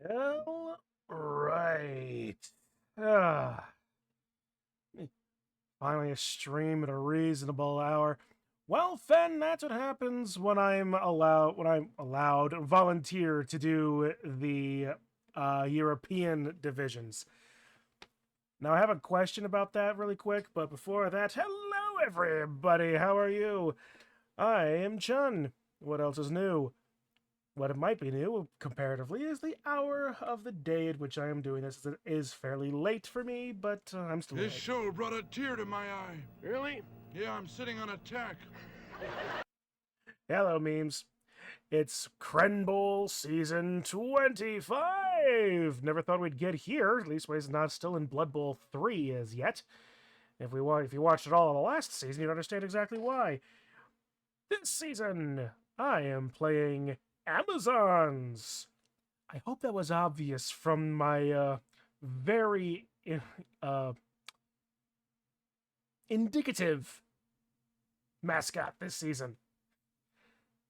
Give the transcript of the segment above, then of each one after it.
All right. Ah, finally a stream at a reasonable hour. Well, Fen, that's what happens when I'm allowed volunteer to do the European divisions. Now I have a question about that really quick, but before that, hello everybody. How are you? I am Chun. What else is new? What it might be new, comparatively, is the hour of the day at which I am doing this. It is fairly late for me, but I'm still This awake. show brought a tear to my eye. Really? Yeah, I'm sitting on a tack. Hello, memes. It's Crenbowl Season 25! Never thought we'd get here, at least it's not still in Blood Bowl 3 as yet. If you watched it all in the last season, you'd understand exactly why. This season, I am playing Amazons. I hope that was obvious from my very indicative mascot this season.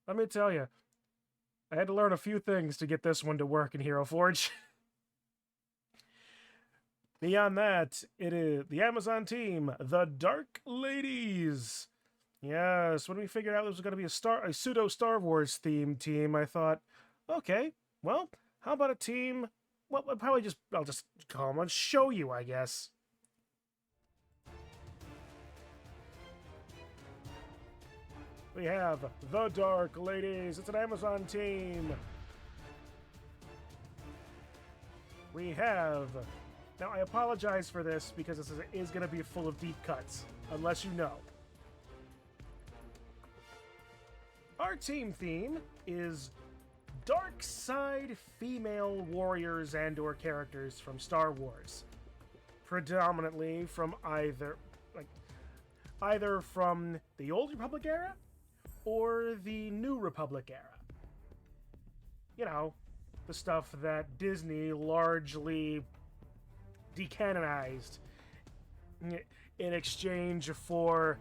Let me tell you, I had to learn a few things to get this one to work in Hero Forge. Beyond that, it is the Amazon team, the Dark Ladies. Yes, when we figured out there was going to be a pseudo Star Wars themed team, I thought, okay, well, how about a team? Well, I'll just call them. I'll show you, I guess. We have the Dark Ladies. It's an Amazon team. We have... Now, I apologize for this because this is going to be full of deep cuts, unless you know. Our team theme is dark side female warriors and/or characters from Star Wars, predominantly from either from the Old Republic era or the New Republic era. You know, the stuff that Disney largely decanonized in exchange for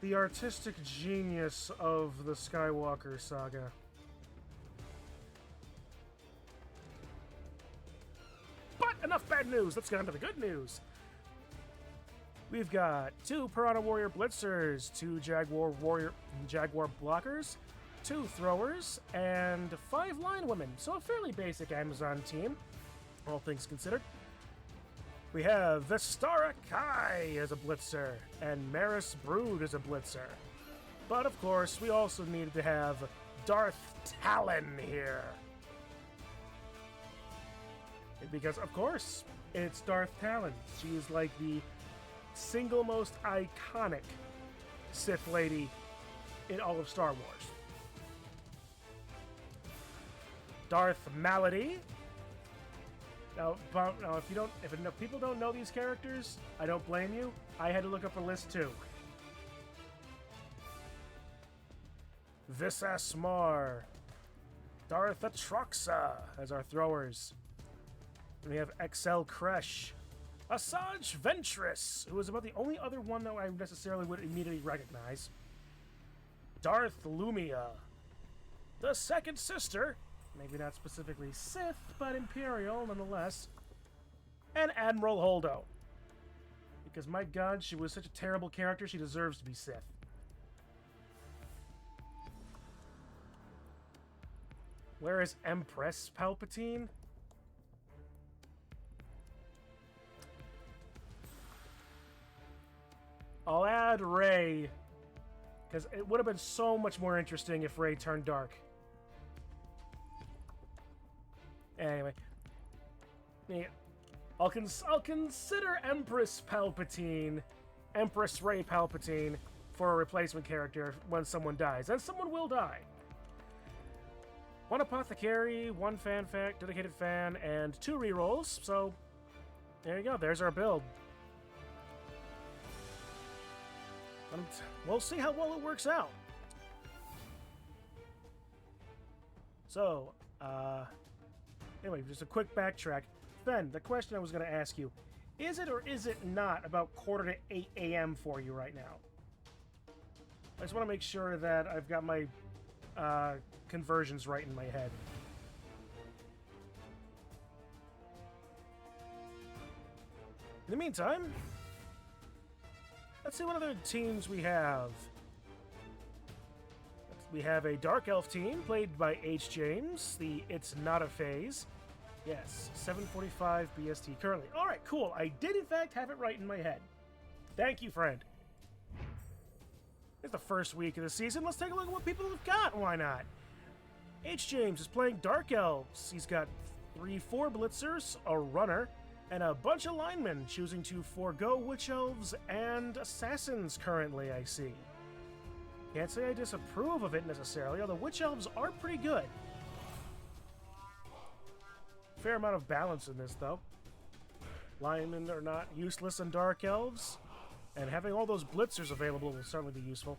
the artistic genius of the Skywalker saga. But enough bad news, let's get on to the good news. We've got 2 Piranha Warrior Blitzers, 2 Jaguar Blockers, 2 Throwers, and 5 Line Women, so a fairly basic Amazon team, all things considered. We have Vistara Kai as a Blitzer, and Maris Brood as a Blitzer. But of course, we also needed to have Darth Talon here. Because, of course, it's Darth Talon. She is like the single most iconic Sith lady in all of Star Wars. Darth Malady. Now, if people don't know these characters, I don't blame you. I had to look up a list too. Visas Mar, Darth Atroxa as our throwers. Then we have XL Kresh, Asajj Ventress, who is about the only other one that I necessarily would immediately recognize. Darth Lumia, the second sister. Maybe not specifically Sith, but Imperial nonetheless. And Admiral Holdo. Because my god, she was such a terrible character, she deserves to be Sith. Where is Empress Palpatine? I'll add Rey. Because it would have been so much more interesting if Rey turned dark. Anyway, I'll consider Empress Palpatine, Empress Rey Palpatine, for a replacement character when someone dies, and someone will die. 1 apothecary, 1 dedicated fan, and 2 rerolls. So there you go. There's our build. And we'll see how well it works out. So, anyway, just a quick backtrack. Ben, the question I was going to ask you, is it or is it not about 7:45 a.m. for you right now? I just want to make sure that I've got my conversions right in my head. In the meantime, let's see what other teams we have. We have a Dark Elf team played by H. James. It's not a phase. Yes, 7:45 BST currently. All right, cool. I did in fact have it right in my head. Thank you, friend. It's the first week of the season. Let's take a look at what people have got. Why not? H. James is playing Dark Elves. He's got 3/4 blitzers, a runner, and a bunch of linemen, choosing to forego Witch Elves and Assassins currently, I see. Can't say I disapprove of it necessarily, although Witch Elves are pretty good. Fair amount of balance in this, though. Linemen are not useless in Dark Elves, and having all those blitzers available will certainly be useful.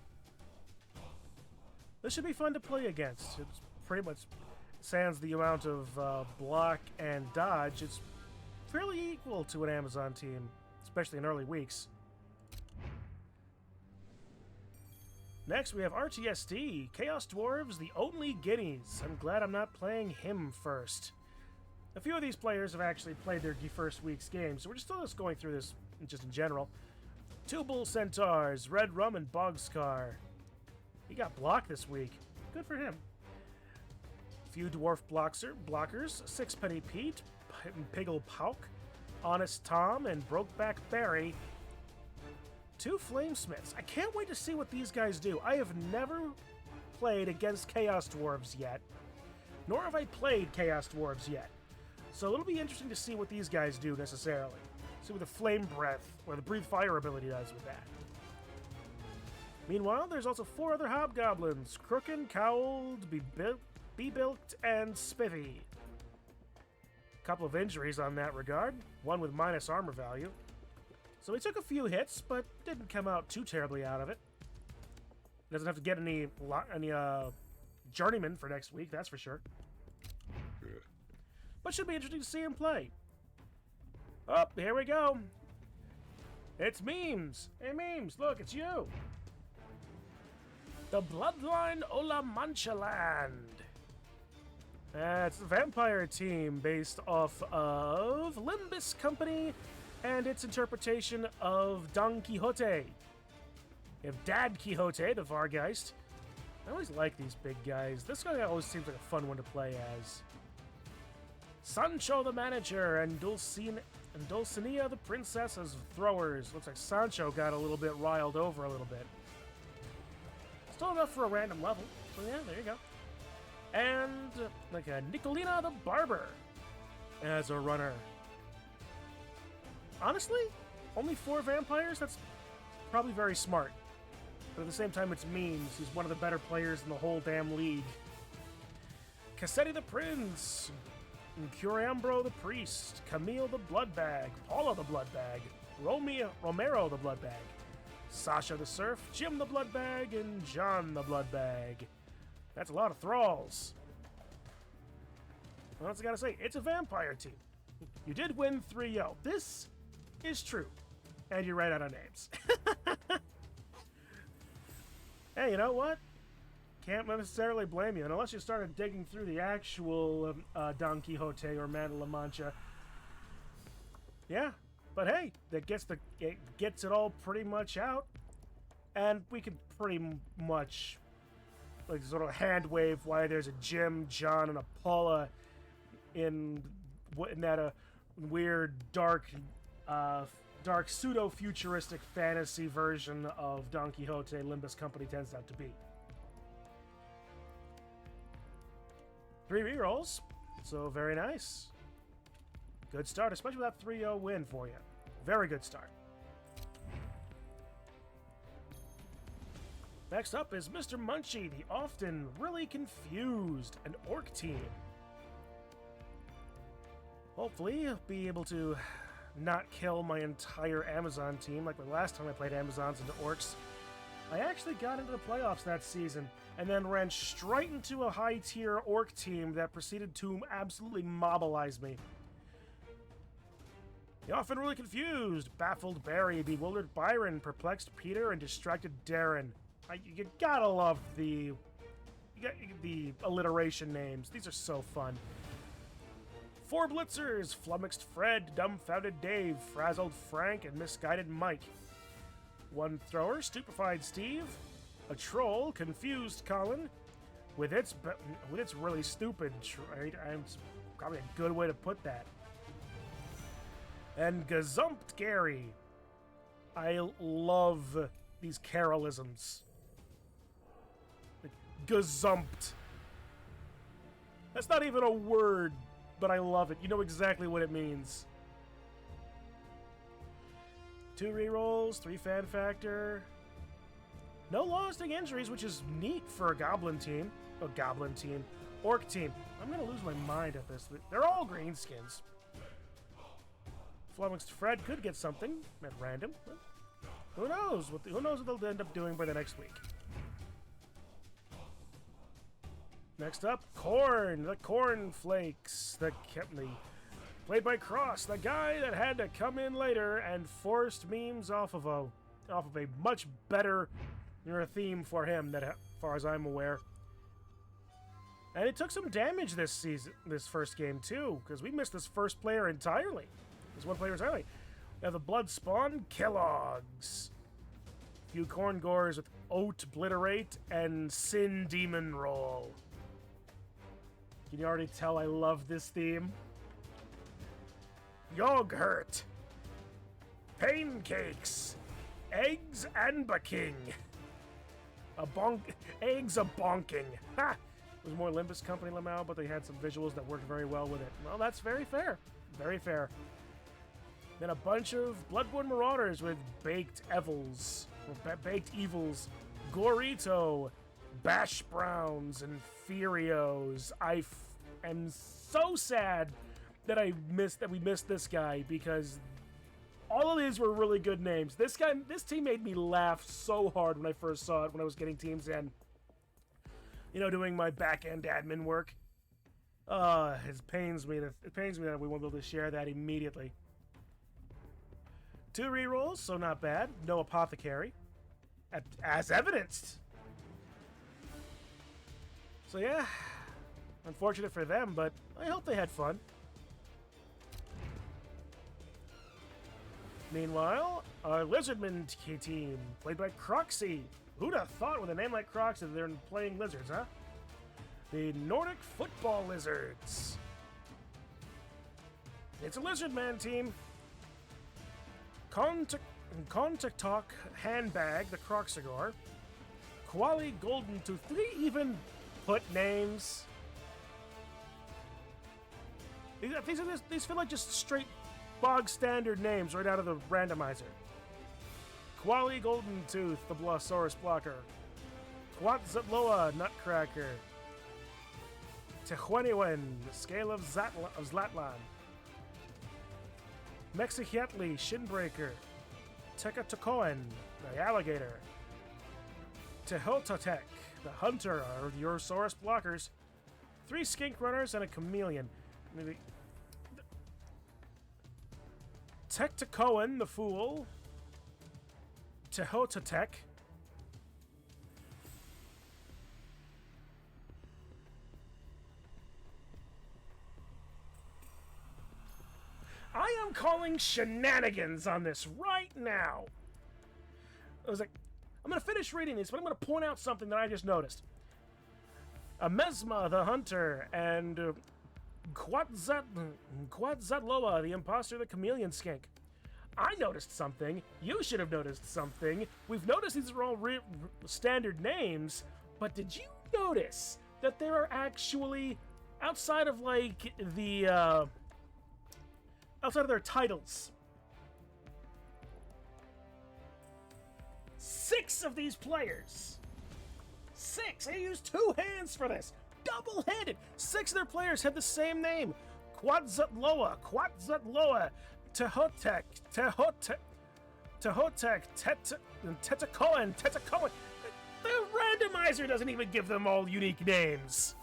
This should be fun to play against. It's pretty much, sans the amount of block and dodge, it's fairly equal to an Amazon team, especially in early weeks. Next, we have RTSD, Chaos Dwarves, the only guineas. I'm glad I'm not playing him first. A few of these players have actually played their first week's game, so we're still just going through this just in general. Two Bull Centaurs, Red Rum and Bogscar. He got blocked this week. Good for him. Few Dwarf blockers, Sixpenny Pete, Piggle Pauk, Honest Tom, and Brokeback Barry. Two Flamesmiths. I can't wait to see what these guys do. I have never played against Chaos Dwarves yet, nor have I played Chaos Dwarves yet. So it'll be interesting to see what these guys do necessarily. See what the Flame Breath or the Breathe Fire ability does with that. Meanwhile, there's also 4 other Hobgoblins: Crooken, Cowled, Bebilked, and Spiffy. Couple of injuries on that regard, one with minus armor value. So he took a few hits, but didn't come out too terribly out of it. Doesn't have to get any journeyman for next week, that's for sure. But should be interesting to see him play. Oh, here we go. It's Memes. Hey, Memes, look, it's you. The Bloodline Ola Mancha Land. It's a vampire team based off of Limbus Company and its interpretation of Don Quixote. You have Dad Quixote, the Vargeist. I always like these big guys. This guy always seems like a fun one to play as. Sancho the Manager and Dulcinea the Princess as throwers. Looks like Sancho got a little bit riled over a little bit. Still enough for a random level. So yeah, there you go. And like a Nicolina the Barber as a runner. Honestly, only 4 vampires? That's probably very smart. But at the same time, it's Memes. He's one of the better players in the whole damn league. Cassetti the Prince, Curambro the Priest, Camille the Bloodbag, Paula the Bloodbag, Romero the Bloodbag, Sasha the Surf, Jim the Bloodbag, and John the Bloodbag. That's a lot of thralls. Well, that's what I gotta say. It's a vampire team. You did win 3-0. This is true. And you're right out of names. Hey, you know what? Can't necessarily blame you. And unless you started digging through the actual Don Quixote or Man of La Mancha. Yeah. But hey, it gets it all pretty much out. And we can pretty much like sort of hand wave why there's a Jim, John, and a Paula in that weird dark pseudo-futuristic fantasy version of Don Quixote Limbus Company tends out to be. 3 rerolls, so very nice. Good start, especially with that 3-0 win for you. Very good start. Next up is Mr. Munchie, the often really confused, an orc team. Hopefully, he'll be able to not kill my entire Amazon team like the last time I played Amazons into orcs. I actually got into the playoffs that season and then ran straight into a high-tier orc team that proceeded to absolutely mobilize me. The often really confused, baffled Barry, bewildered Byron, perplexed Peter, and distracted Darren. You gotta love the alliteration names. These are so fun. 4 blitzers, flummoxed Fred, dumbfounded Dave, frazzled Frank, and misguided Mike. 1 thrower, stupefied Steve. A troll, confused Colin. With its really stupid trait, it's probably a good way to put that. And gazumped Gary. I love these Carolisms. Like, gazumped. That's not even a word, but I love it. You know exactly what it means. 2 rerolls, 3 fan factor. No lasting injuries, which is neat for a goblin team. A goblin team. Orc team. I'm gonna lose my mind at this. They're all greenskins. Flummoxed Fred could get something at random. Who knows? Who knows what they'll end up doing by the next week? Next up, Corn. The Cornflakes. Played by Cross, the guy that had to come in later and forced memes off of a much better theme for him, that, as far as I'm aware. And it took some damage this first game too, because we missed this first player entirely. This one player entirely. We have the Blood Spawn Kellogg's. A few Corn Gores with Oat Obliterate and Sin Demon Roll. Can you already tell I love this theme? Yogurt. Pancakes. Eggs and baking. Eggs a bonking. Ha! It was more Limbus Company Lamau, but they had some visuals that worked very well with it. Well, that's very fair. Very fair. Then a bunch of Bloodborne Marauders with Baked Evils. Or Baked Evils. Gorito. Bash Browns. And Furios. I am so sad that we missed this guy, because all of these were really good names. This team made me laugh so hard when I first saw it, when I was getting teams in. You know, doing my back-end admin work. It pains me that we won't be able to share that immediately. 2 rerolls, so not bad. No Apothecary. As evidenced. So yeah, unfortunate for them, but I hope they had fun. Meanwhile, our Lizardman team, played by Croxy. Who'd have thought with a name like Croxy that they're playing lizards, huh? The Nordic Football Lizards. It's a Lizardman team. Contact Handbag, the Croxagor. Quali Golden Tooth. Did they even put names? These feel like just straight bog standard names right out of the randomizer. Quali Golden Tooth, the Blossaurus Blocker. Quetzalcoatl Nutcracker. Tehueniwen, the Scale of Zlatlan. Mexihietli, Shinbreaker. Tekatokoan, the Alligator. Tehototek, the Hunter, or the Urosaurus Blockers. 3 Skink Runners and a Chameleon. Maybe. Tektokoan, the Fool. Tehototek. I am calling shenanigans on this right now. I was like, I'm going to finish reading these, but I'm going to point out something that I just noticed. Mesma, the Hunter, and Quetzalcoatl, the Imposter, the Chameleon Skink. I noticed something. You should have noticed something. We've noticed these are all standard names, but did you notice that there are actually, outside of like the outside of their titles, 6 of these players. 6. I used 2 hands for this. Double-handed. 6 of their players had the same name. Quetzalcoatl, Tehotek, Tetacoan. The randomizer doesn't even give them all unique names.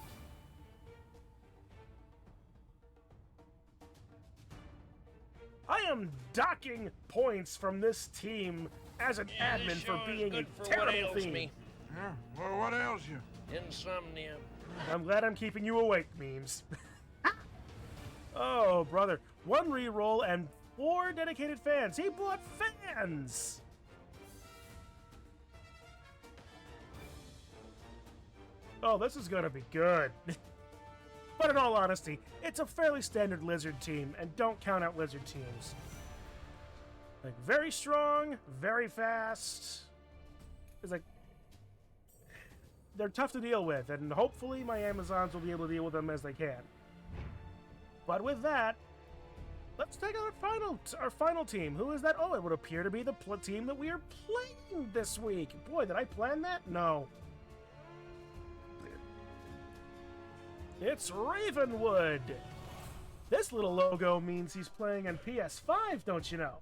I am docking points from this team as an admin for being a terrible theme. Yeah, well, what ails you? Insomnia. I'm glad I'm keeping you awake, memes. Oh, brother. 1 reroll and 4 dedicated fans. He bought fans! Oh, this is gonna be good. But in all honesty, it's a fairly standard lizard team, and don't count out lizard teams. Like, very strong, very fast. It's like, they're tough to deal with, and hopefully my Amazons will be able to deal with them as they can. But with that, let's take out our final team. Who is that? Oh, it would appear to be the team that we are playing this week. Boy, did I plan that? No. It's Ravenwood. This little logo means he's playing on PS5, don't you know?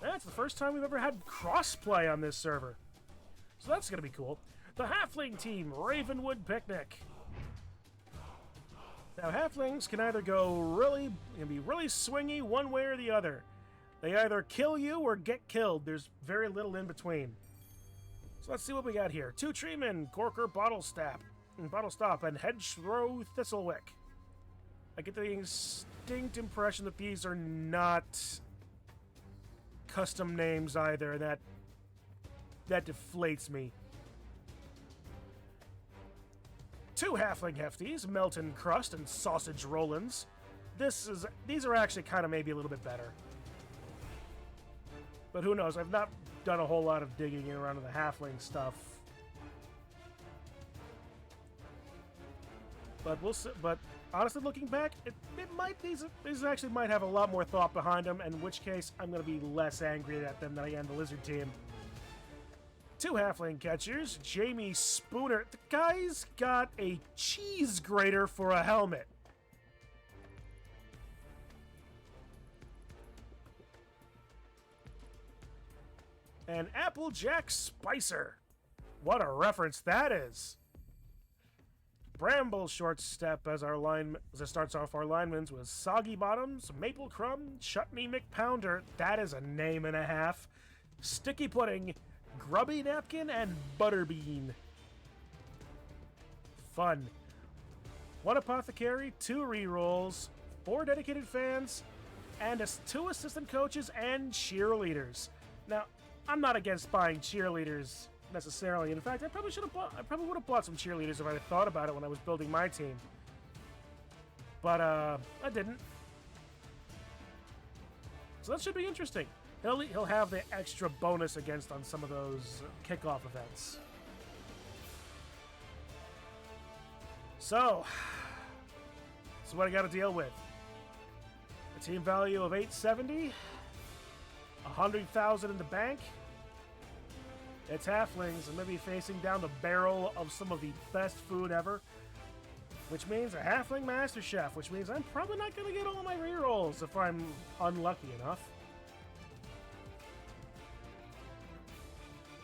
That's the first time we've ever had crossplay on this server. So that's going to be cool. The Halfling team, Ravenwood Picnic. Now, Halflings can either be really swingy one way or the other. They either kill you or get killed. There's very little in between. So let's see what we got here. 2 Treemen, Corker, Bottle Stop, and Hedgerow Thistlewick. I get the distinct impression that these are not custom names either. That deflates me. 2 Halfling Hefties, Melton Crust and Sausage Rollins. These are actually kind of maybe a little bit better. But who knows? I've not done a whole lot of digging around in the Halfling stuff. But we'll see. But honestly, looking back, these actually might have a lot more thought behind them, in which case I'm going to be less angry at them than I am the Lizard team. 2 Halfling Catchers, Jamie Spooner. The guy's got a cheese grater for a helmet. And Applejack Spicer. What a reference that is. Bramble Short Step as it starts off our linemen with Soggy Bottoms, Maple Crumb, Chutney McPounder. That is a name and a half. Sticky Pudding, Grubby Napkin, and Butterbean. Fun. 1 Apothecary, 2 rerolls, 4 dedicated fans, and 2 assistant coaches and cheerleaders. Now, I'm not against buying cheerleaders necessarily. In fact, I probably would have bought some cheerleaders if I had thought about it when I was building my team. But I didn't. So that should be interesting. He'll have the extra bonus against on some of those kickoff events. So what I got to deal with. A team value of 870. 100,000 in the bank. It's Halflings, and maybe facing down the barrel of some of the best food ever, which means a Halfling Master Chef, which means I'm probably not going to get all my rerolls if I'm unlucky enough.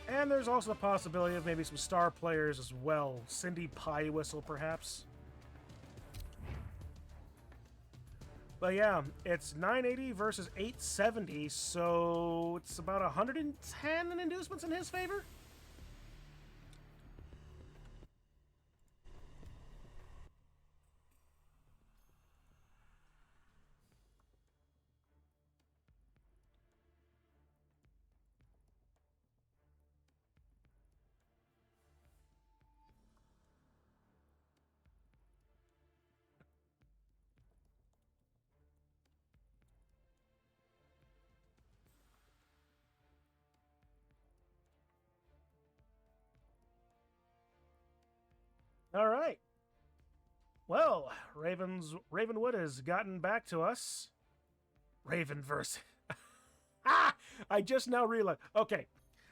And there's also the possibility of maybe some star players as well. Cindy Pie Whistle, perhaps. But yeah, it's 980 versus 870, so it's about 110 in inducements in his favor. All right. Well, Ravenwood has gotten back to us. Ravenverse. I just now realized. Okay,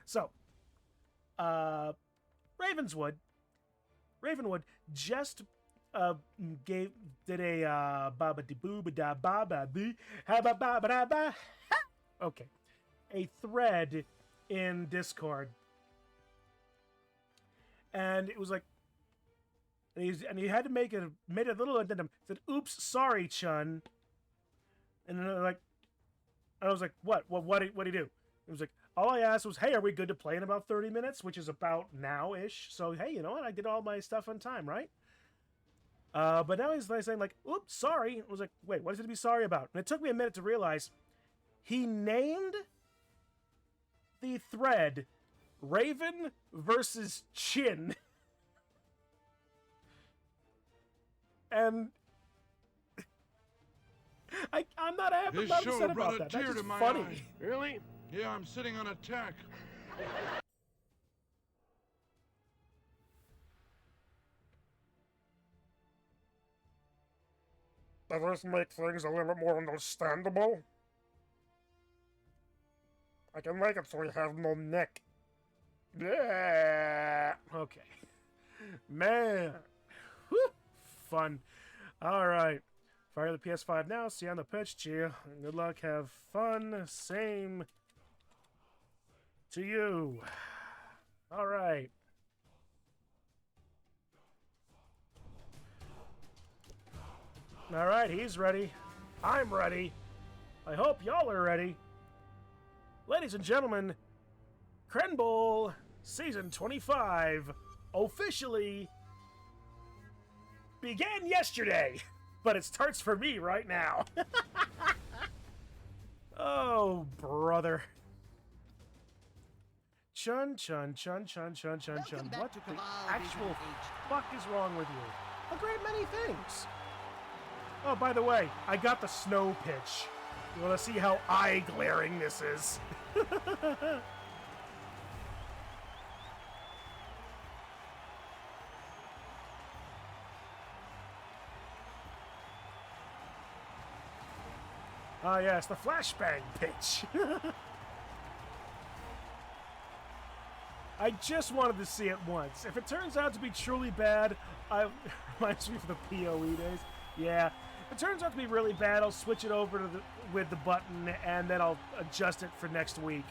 so Ravenwood just did a okay, a thread in Discord, and it was like. And he had to made a little addendum. Said, "Oops, sorry, Chun." And then I was like, "What? What do you do?" It was like, all I asked was, "Hey, are we good to play in about 30 minutes?" Which is about now-ish. So hey, you know what? I did all my stuff on time, right? But now he's like saying like, oops, sorry. I was like, wait, what is it to be sorry about? And it took me a minute to realize he named the thread Raven versus Chin. And I'm not happy. I'm not This upset show brought about a that. tear That's to just my funny. eye. Really? Yeah, I'm sitting on a tack. Does this make things a little bit more understandable? I can make it so we have no neck. Yeah. Okay. Man. Whew. Fun. Alright. Fire the PS5 now. See you on the pitch, Chia. Good luck. Have fun. Same to you. Alright. Alright, he's ready. I'm ready. I hope y'all are ready. Ladies and gentlemen, Crenbowl Season 25 officially began yesterday, but it starts for me right now. Oh, brother. Chun, chun, chun, chun, chun, chun, chun. What the actual fuck is wrong with you? A great many things. Oh, by the way, I got the snow pitch. You want to see how eye-glaring this is? Ah, yes, the flashbang pitch. I just wanted to see it once. If it turns out to be truly bad, reminds me of the PoE days. Yeah, if it turns out to be really bad, I'll switch it over to with the button, and then I'll adjust it for next week.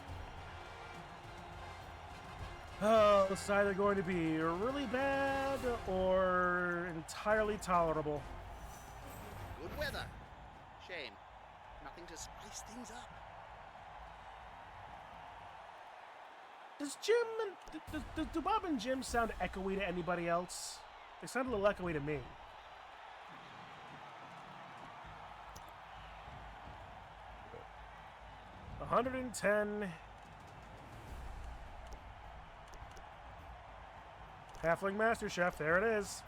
Oh, it's either going to be really bad or entirely tolerable. Good weather. Shame. Nothing to spice things up. Does Jim, do Bob and Jim sound echoey to anybody else? They sound a little echoey to me. $110. Halfling Master Chef, there it is.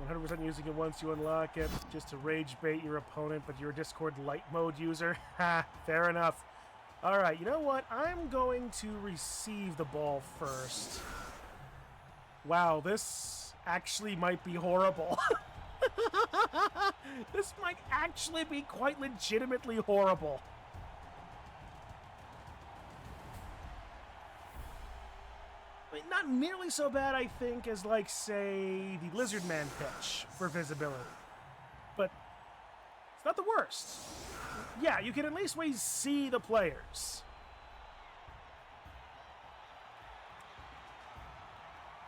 100% using it once you unlock it, just to rage bait your opponent, but you're a Discord light mode user. Ha, fair enough. Alright, you know what? I'm going to receive the ball first. Wow, this actually might be horrible. This might actually be quite legitimately horrible. I mean, not nearly so bad, I think, as, like, say, the Lizard Man pitch for visibility. But it's not the worst. Yeah, you can at least see the players.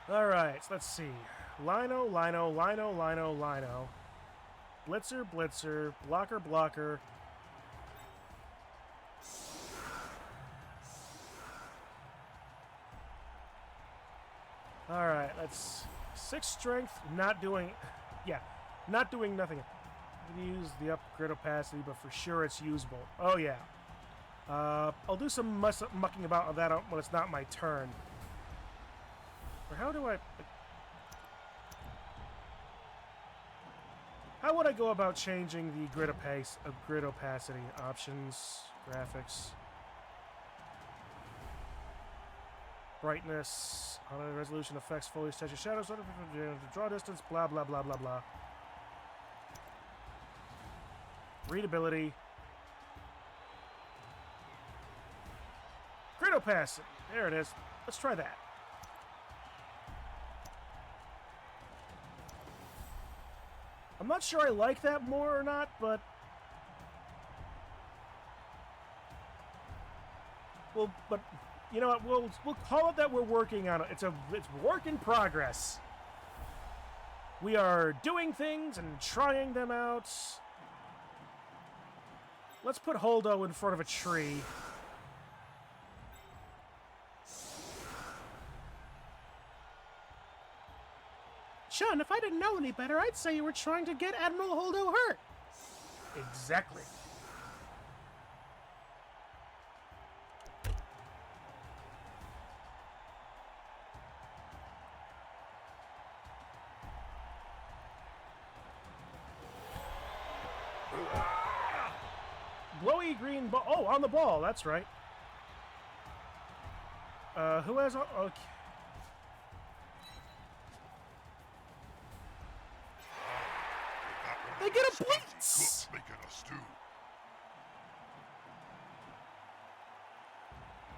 Alright, so let's see. Lino, Lino, Lino, Lino, Lino. Blitzer, Blitzer, Blocker, Blocker. Alright, that's 6 strength, not doing... Yeah, not doing nothing. I'm going to use the upgrade opacity, but for sure it's usable. Oh, yeah. I'll do some mucking about of that when it's not my turn. Or how do I... How would I go about changing the grid opacity? Options, graphics, brightness, auto resolution effects, foliage, texture, shadows, draw distance, blah, blah, blah, blah, blah. Readability. Grid opacity. There it is. Let's try that. I'm not sure I like that more or not, but you know what? We'll call it that we're working on it. It's work in progress. We are doing things and trying them out. Let's put Holdo in front of a tree. Chun, if I didn't know any better, I'd say you were trying to get Admiral Holdo hurt. Exactly. Glowy green ball. Oh, on the ball. That's right. Who has... Okay. They get a blitz! Making a stew.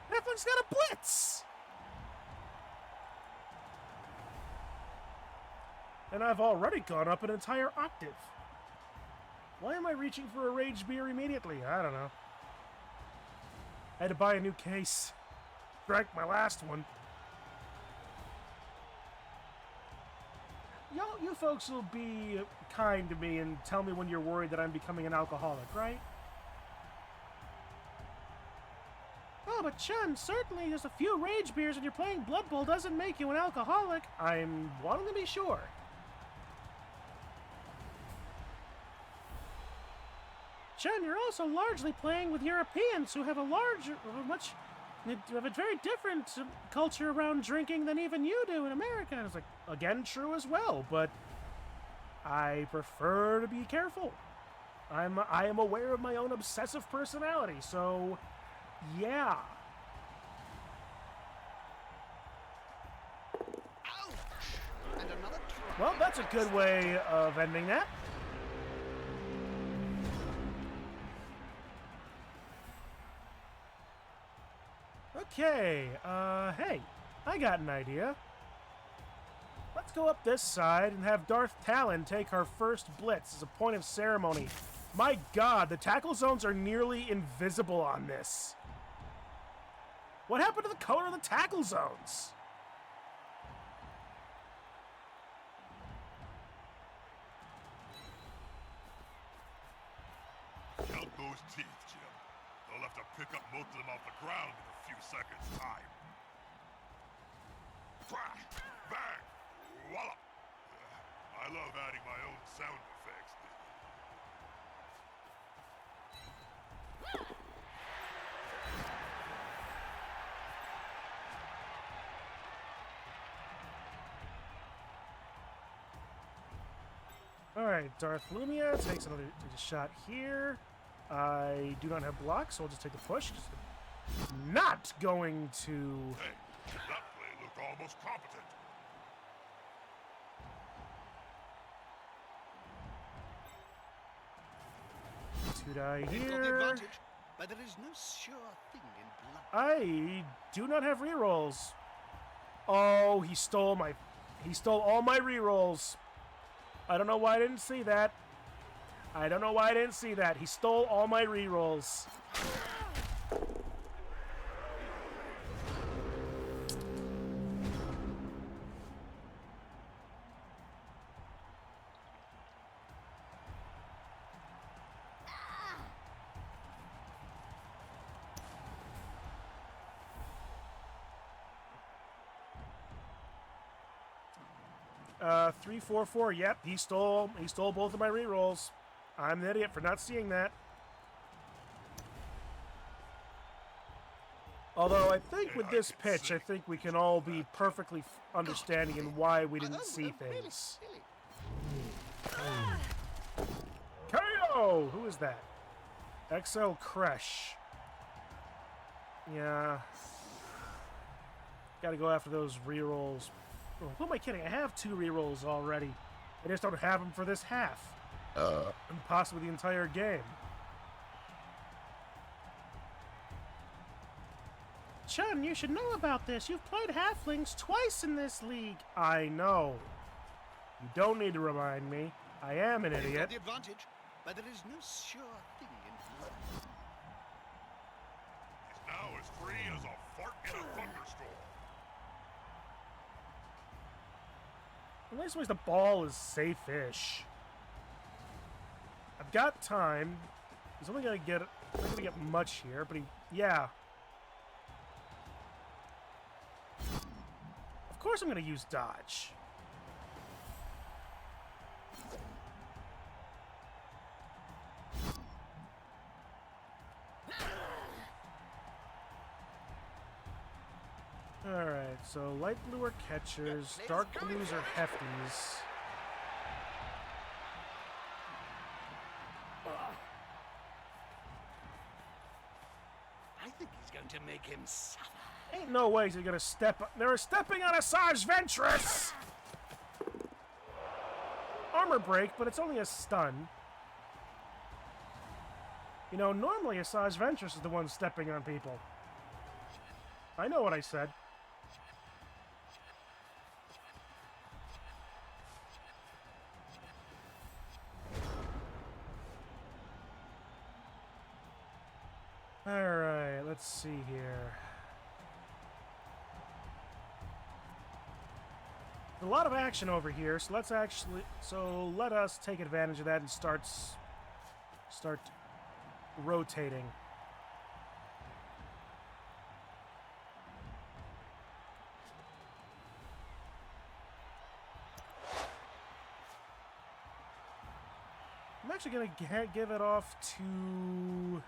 Halfling's got a blitz! And I've already gone up an entire octave. Why am I reaching for a rage beer immediately? I don't know. I had to buy a new case. Drank my last one. You folks will be kind to me and tell me when you're worried that I'm becoming an alcoholic, right? Oh, but Chun, certainly just a few rage beers and you're playing Blood Bowl doesn't make you an alcoholic. I'm wanting to be sure. Chun, you're also largely playing with Europeans who have a very different culture around drinking than even you do in America. It's like, again, true as well, but I prefer to be careful. I am aware of my own obsessive personality, so yeah. Ouch! And another try. Well, that's a good way of ending that. Okay, hey, I got an idea. Let's go up this side and have Darth Talon take her first blitz as a point of ceremony. My god, the tackle zones are nearly invisible on this. What happened to the color of the tackle zones? Count those teeth, Jim. They'll have to pick up most of them off the ground in a few seconds' time. Crash! Bang! Wallop! I love adding my own sound effects. Alright, Darth Lumia takes another shot here. I do not have blocks, so I'll just take the push. Not going to... Hey, that play looked almost competent. To die They've got the here. advantage, but there is no sure thing in blood. I do not have rerolls. Oh, he stole all my rerolls. I don't know why I didn't see that. He stole all my rerolls. Uh, 344. Yep, he stole both of my rerolls. I'm an idiot for not seeing that. Although I think with this pitch, I think we can all be perfectly understanding in why we didn't see things. KO! Who is that? XL Crush. Yeah. Gotta go after those rerolls. Oh, who am I kidding? I have 2 rerolls already. I just don't have them for this half. And possibly the entire game. Chun, you should know about this. You've played Halflings twice in this league. I know. You don't need to remind me. I am an They've got idiot. the advantage, but there is no sure thing in blood. He's now as free as a fart in a thunderstorm. At least the ball is safe-ish. I've got time. He's only gonna get not gonna get much here, but yeah. Of course I'm gonna use dodge. So light blue are catchers, dark blues are hefties. I think he's going to make him suffer. Ain't no way they're gonna step. They're stepping on a Sarge Ventress! Armor break, but it's only a stun. You know, normally a Sarge Ventress is the one stepping on people. I know what I said. Alright, let's see here. A lot of action over here, so let us take advantage of that and start rotating. I'm actually gonna give it off to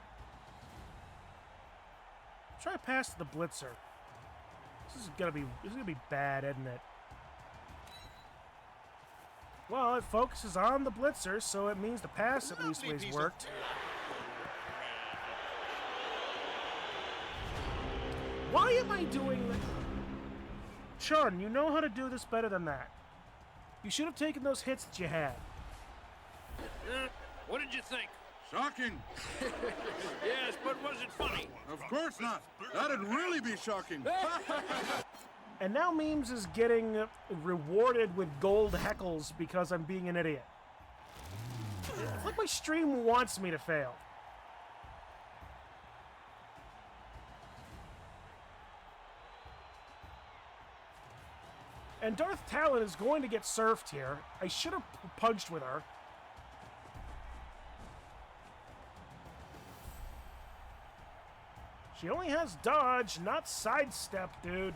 try past the Blitzer. This is gonna be bad, isn't it? Well, it focuses on the Blitzer, so it means the pass at least ways worked. Why am I doing that? Chun, you know how to do this better than that. You should have taken those hits that you had. What did you think? Shocking! Yes, but was it funny? Of course not! That'd really be shocking! And now Memes is getting rewarded with gold heckles because I'm being an idiot. It's like my stream wants me to fail. And Darth Talon is going to get surfed here. I should have punched with her. She only has dodge, not sidestep, dude.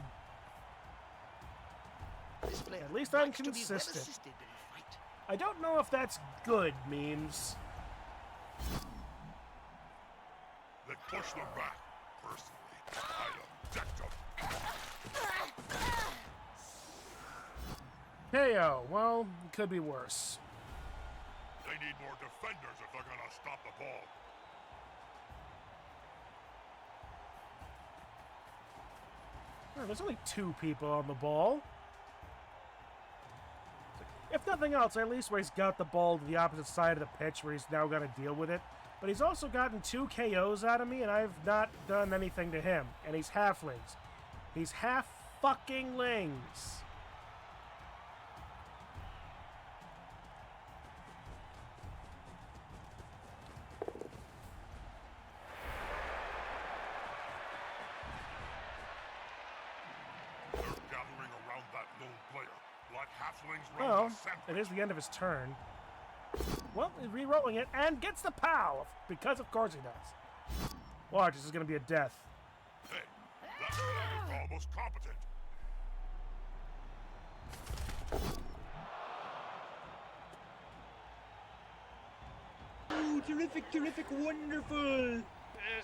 At least I'm consistent. I don't know if that's good, Memes. Then push them back. Personally, I'd object them. KO. Well, it could be worse. They need more defenders if they're gonna stop the ball. Oh, there's only 2 people on the ball. If nothing else, at least where he's got the ball to the opposite side of the pitch where he's now got to deal with it. But he's also gotten 2 KOs out of me, and I've not done anything to him. And he's halflings. He's half-fucking-lings. They're gathering around that lone player. Like halflings round Well, the sandwich. it is the end of his turn. Well, he's re-rolling it and gets the POW, because of course he does. Watch, this is going to be a death. Hey, that man is almost competent. Oh, terrific, terrific, wonderful.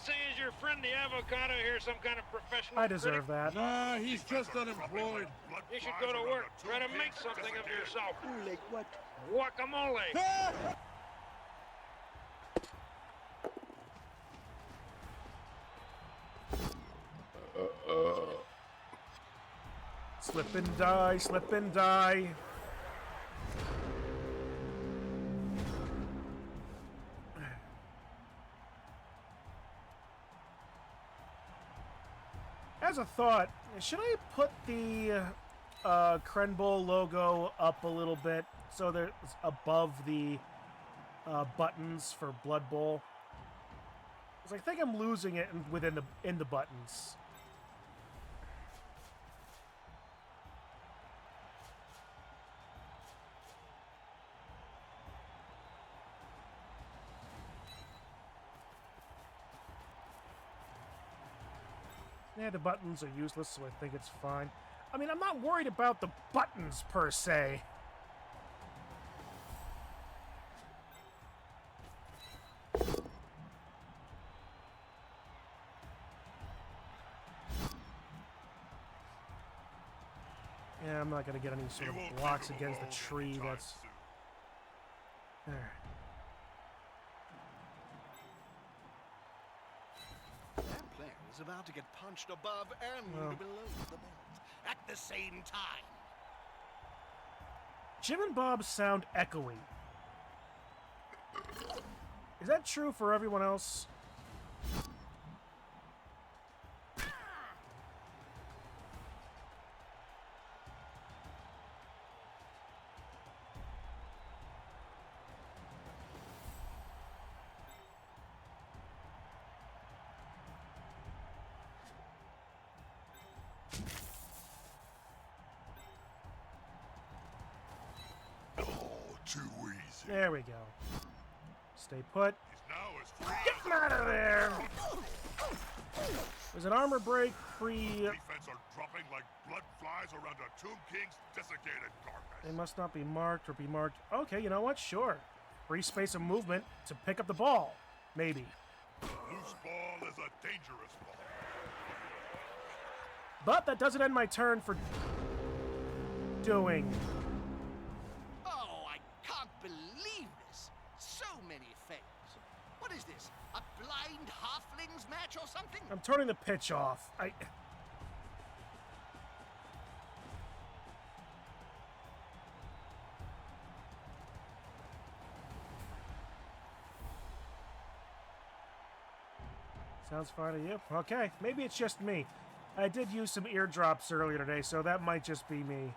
Say, is your friend the avocado here some kind of professional I deserve critic? that. Nah, he's just unemployed. You should go to work. Try to make something of yourself. Oh, like what? Guacamole. Slip and die, slip and die. As a thought, should I put the Crenbowl logo up a little bit so that it's above the buttons for Blood Bowl? Because I think I'm losing it in the buttons. Yeah, the buttons are useless, so I think it's fine. I mean, I'm not worried about the buttons, per se. I'm not going to get any sort He won't of blocks leave him against the alone tree. anytime That's... soon. There. That player is about to get punched above and Well. below the belt at the same time. Jim and Bob sound echoey. Is that true for everyone else? Oh, too easy. There we go. Stay put. He's now as free Get him out of there! There's an armor break, free... defense are dropping like blood flies around a Tomb King's desiccated They carcass. must not be marked or be marked. Okay, you know what? Sure. Free space of movement to pick up the ball. Maybe. Loose ball is a dangerous ball. But that doesn't end my turn for... doing. Oh, I can't believe this. So many fails. What is this? A blind halflings match or something? I'm turning the pitch off. Sounds fine to you? Okay, maybe it's just me. I did use some eardrops earlier today, so that might just be me.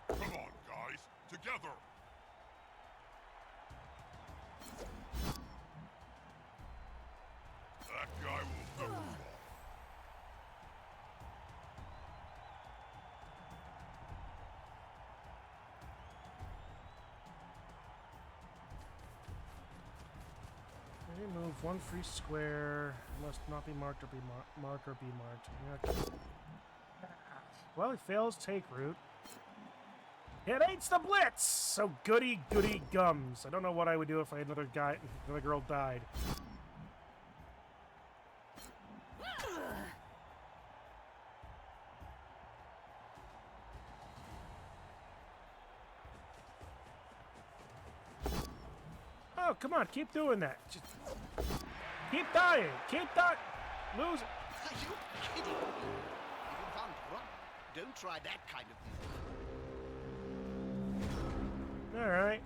Come on, guys. Together. That guy will never fall. Remove one free square. Must not be marked or be marked or be marked. Okay. Well, he fails take root. It hates the blitz! So goody goody gums. I don't know what I would do if another girl died. Oh, come on, keep doing that. Just keep dying. Keep dying. Lose. Are you kidding me? If you can't run, don't try that kind of thing. All right.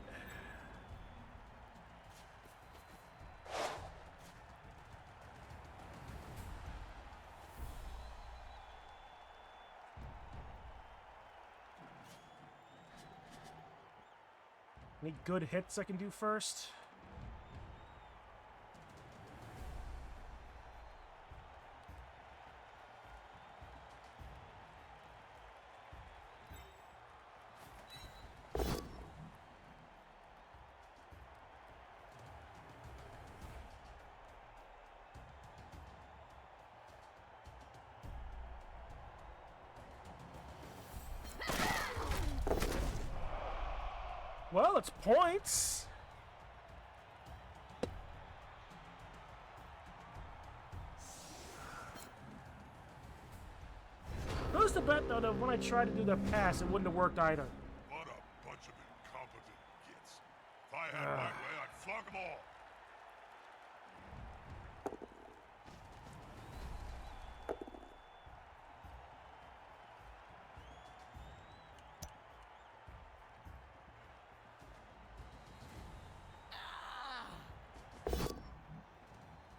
Any good hits I can do first? Well, it's points. Who's to bet, though, that when I tried to do the pass, it wouldn't have worked either? What a bunch of incompetent gits. If I had my way, I'd flog them all.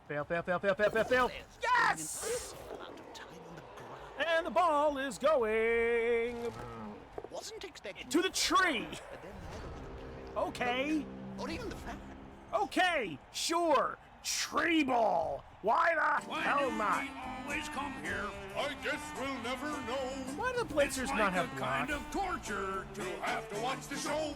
Fail, fail, fail, fail, fail, fail, fail. Yes! Amount of time on the ground. And the ball is going Wasn't expecting to the tree. but then the other one Okay. or even the fan. Okay, sure. Tree ball. Why the hell not? Always come here. I guess we'll never know. Why do the blitzers It's not like have a block? kind of torture to have to watch the show.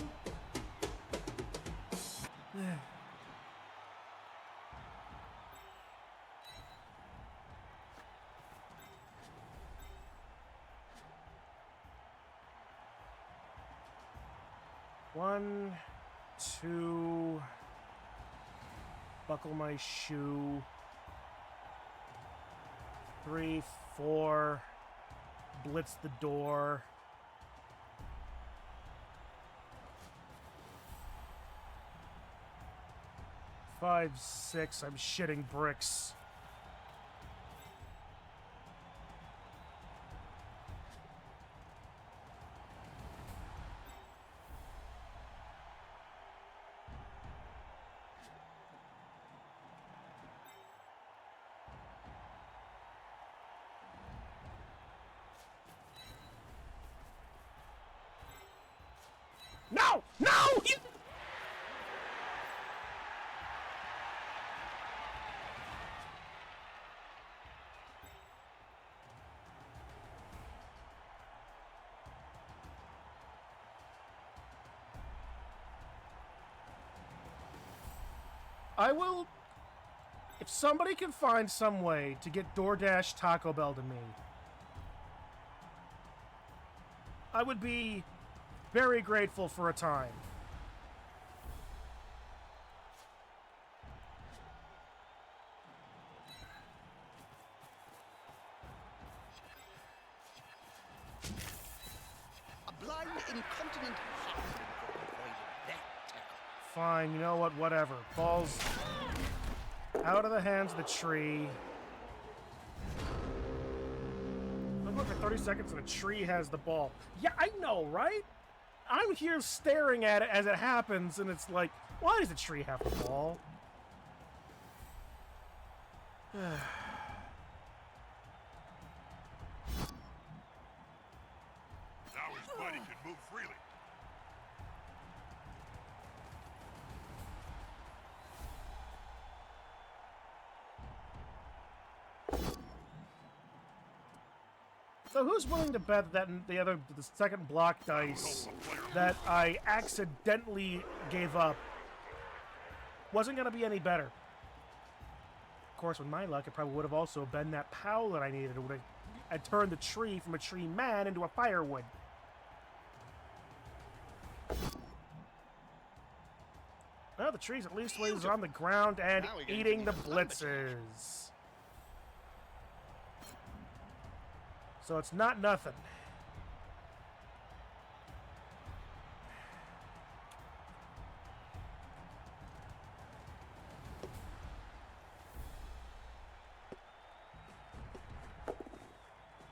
1, 2. Buckle my shoe. 3, 4. Blitz the door. 5, 6. I'm shitting bricks. No! No! I will... If somebody can find some way to get DoorDash Taco Bell to me, I would be very grateful for a time. A blind, incontinent halfling could have avoided that tackle. Fine, you know what, whatever. Ball's out of the hands of the tree. Look for 30 seconds and the tree has the ball. Yeah, I know, right? I'm here staring at it as it happens, and it's like, why does the tree have the ball? Now his buddy can move freely. So who's willing to bet that the second block dice that I accidentally gave up wasn't going to be any better? Of course, with my luck, it probably would have also been that POW that I needed. It would have turned the tree from a tree man into a firewood. Well, the tree's at least was on the ground and Now we're getting eating the to the lumberjack. blitzers. So it's not nothing.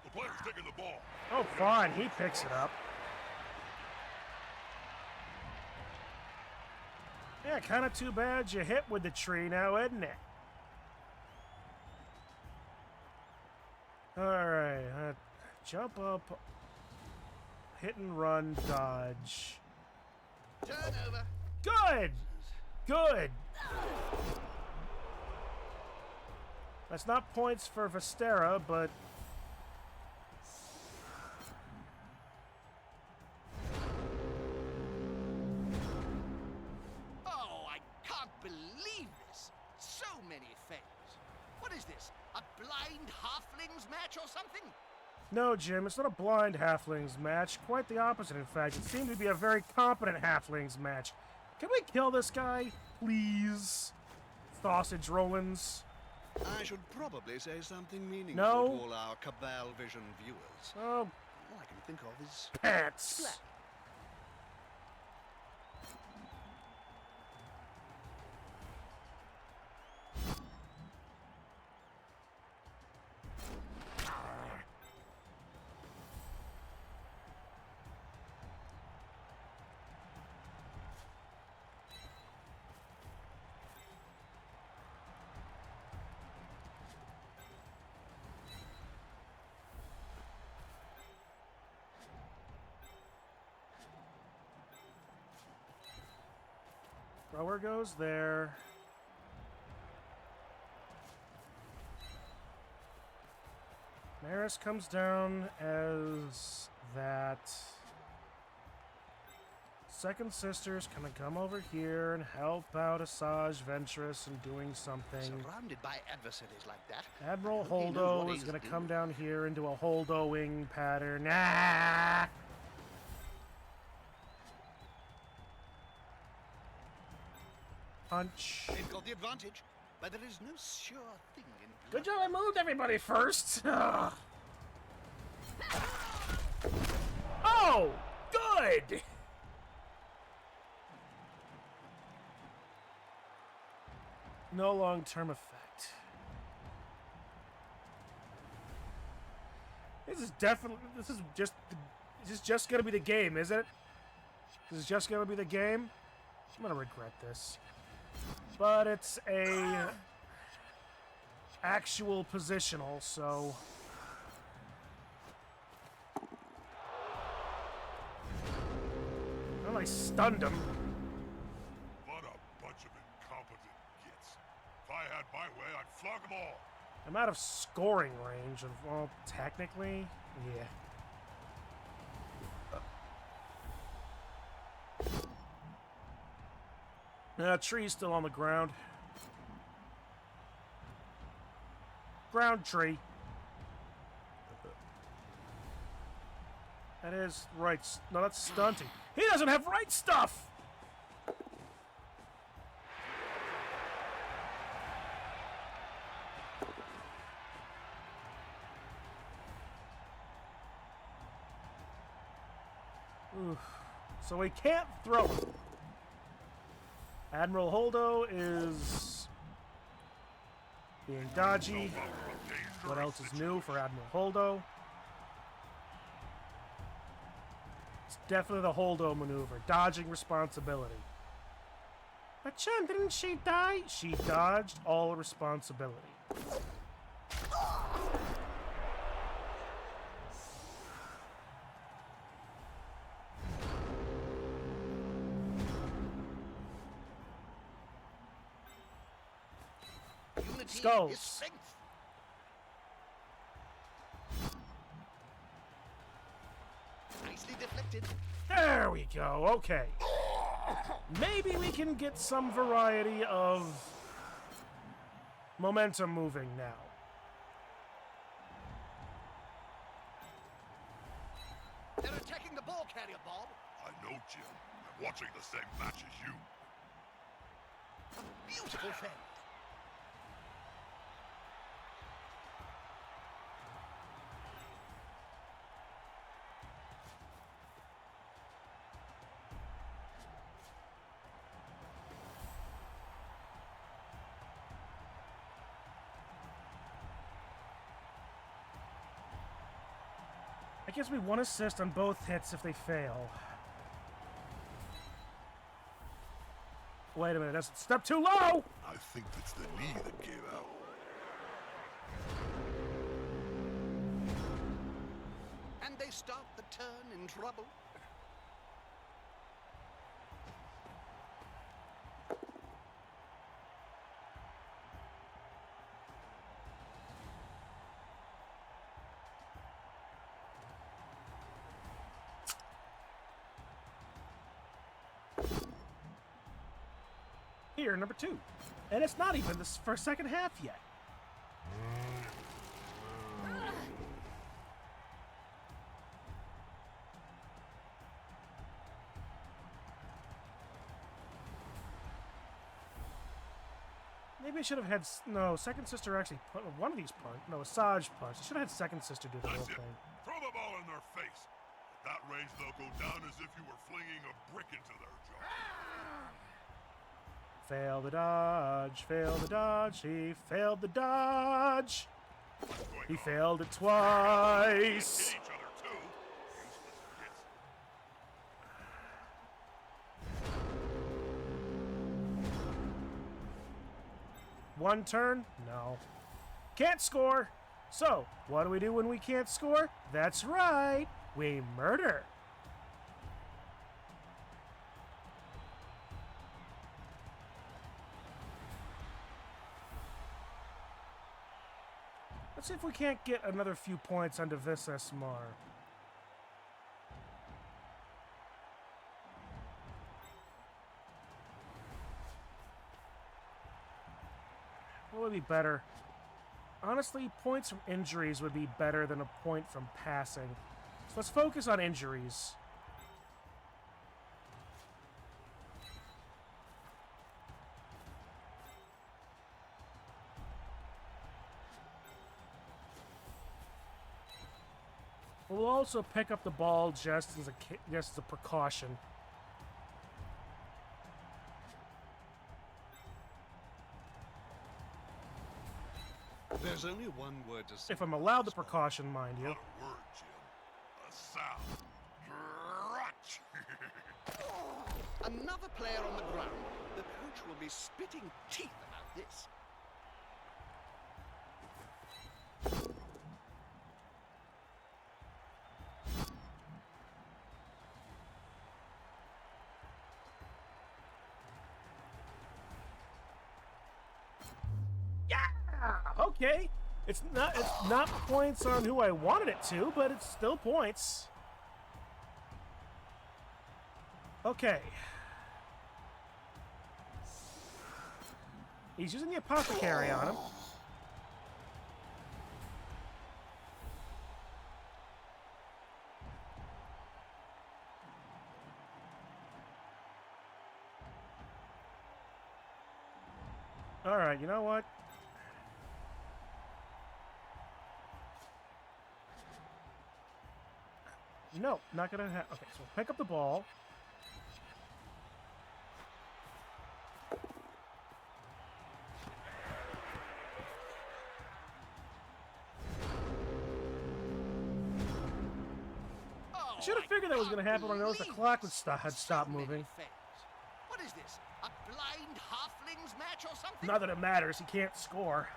The player's taking the ball. Oh, fine. He picks it up. Yeah, kind of too bad you hit with the tree now, isn't it? Alright, jump up, hit and run, dodge. Turnover. Good! Good! That's not points for Vistera, but... Oh, I can't believe this. So many fails. What is this? A blind halflings match or something? No, Jim, it's not a blind halflings match. Quite the opposite, in fact. It seemed to be a very competent halflings match. Can we kill this guy, please? Sausage Rollins. I should probably say something meaningful No. to all our Cabal Vision viewers. Oh, All I can think of is... pants. Thrower goes there. Maris comes down as that. Second sister's gonna come over here and help out Asajj Ventress in doing something. Surrounded by adversaries like that. Admiral He knows Holdo what is he's gonna doing. come down here into a Holdoing pattern. Ah! punch. They've got the advantage, but there is no sure thing in Good job, I moved everybody first. Ugh. Oh, good. No long-term effect. This is just gonna be the game, is it? This is just gonna be the game? I'm gonna regret this. But it's a actual positional, so well, I stunned him. What a bunch of incompetent gits. If I had my way, I'd flog them all. I'm out of scoring range, well, technically, yeah. Tree's still on the ground. Ground tree. That is right. No, that's stunting. He doesn't have right stuff! Oof. So we can't throw it. Admiral Holdo is being dodgy. What else is new for Admiral Holdo? It's definitely the Holdo maneuver. Dodging responsibility. But Chun, didn't she die? She dodged all responsibility. Unity Skulls. is strength. Nicely deflected. There we go. Okay. Maybe we can get some variety of momentum moving now. They're attacking the ball carrier, Bob. I know, Jim. I'm watching the same match as you. A beautiful fend. I guess we one assist on both hits if they fail. Wait a minute, that's a step too low! I think it's the knee that gave out. And they start the turn in trouble. Here, number 2. And it's not even this first second half yet. Maybe I should have had... No, Second Sister actually put one of these punch. No, a Saj punch. I should have had Second Sister do the whole That's it. thing. Throw the ball in their face. At that range, they'll go down as if you were flinging a brick into their jaw. Fail the dodge, fail the dodge, he failed the dodge. He failed it twice. Hit each other, too. Useless gits. One turn? No. Can't score. So, what do we do when we can't score? That's right. We murder. Let's see if we can't get another few points onto Visesmar. What would be better? Honestly, points from injuries would be better than a point from passing. So let's focus on injuries. We'll also pick up the ball just as a precaution. There's only one word to say. If I'm allowed the precaution, mind you. Not a word, Jim. A sound. Crunch. Another player on the ground. The coach will be spitting teeth about this. Okay. It's not points on who I wanted it to, but it's still points. Okay. He's using the apothecary on him. All right, you know what? No, not gonna have. Okay, so pick up the ball. I should have figured that was gonna happen when I noticed the clock had stopped moving. What is this? A blind halflings match or something? Not that it matters. He can't score.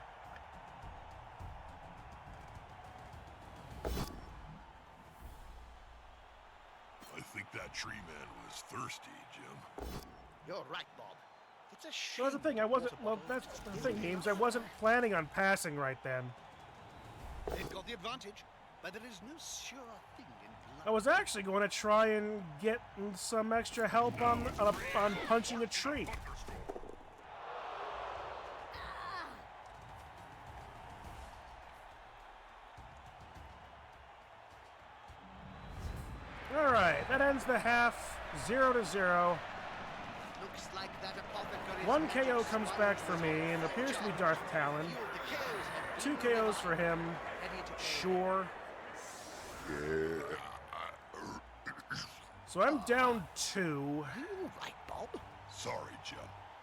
I think that tree man was thirsty, Jim. You're right, Bob. It's a shame. Well, that's the thing. I wasn't. Well, that's the thing, James. I wasn't planning on passing right then. They've got the advantage, but there is no sure thing in I was actually going to try and get some extra help on punching a tree. All right, that ends the half 0-0. Looks like that apothecary's One magic KO comes back for swallowed me, his and soul. appears to be Darth Talon. Few of the KOs have 2 been KOs for him. ready to go. Sure. So I'm down 2. Are you right, Bob? Sorry, Jim.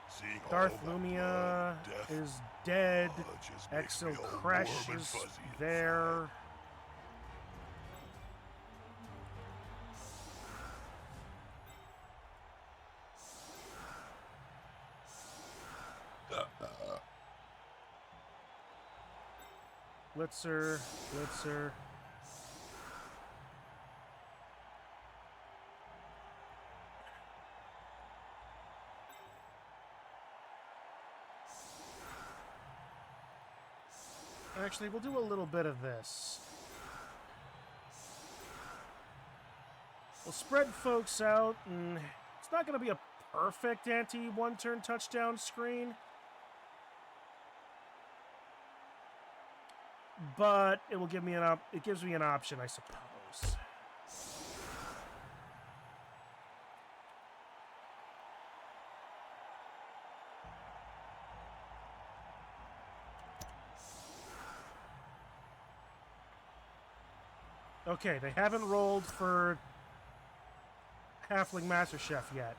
Seeing Darth all that Lumia blood, death, is dead. just makes me Exo all Crash warm and is fuzzy there. Blitzer. Actually, we'll do a little bit of this. We'll spread folks out, and it's not going to be a perfect anti-one-turn touchdown screen. But it will give me it gives me an option, I suppose. Okay, they haven't rolled for Halfling Master Chef yet.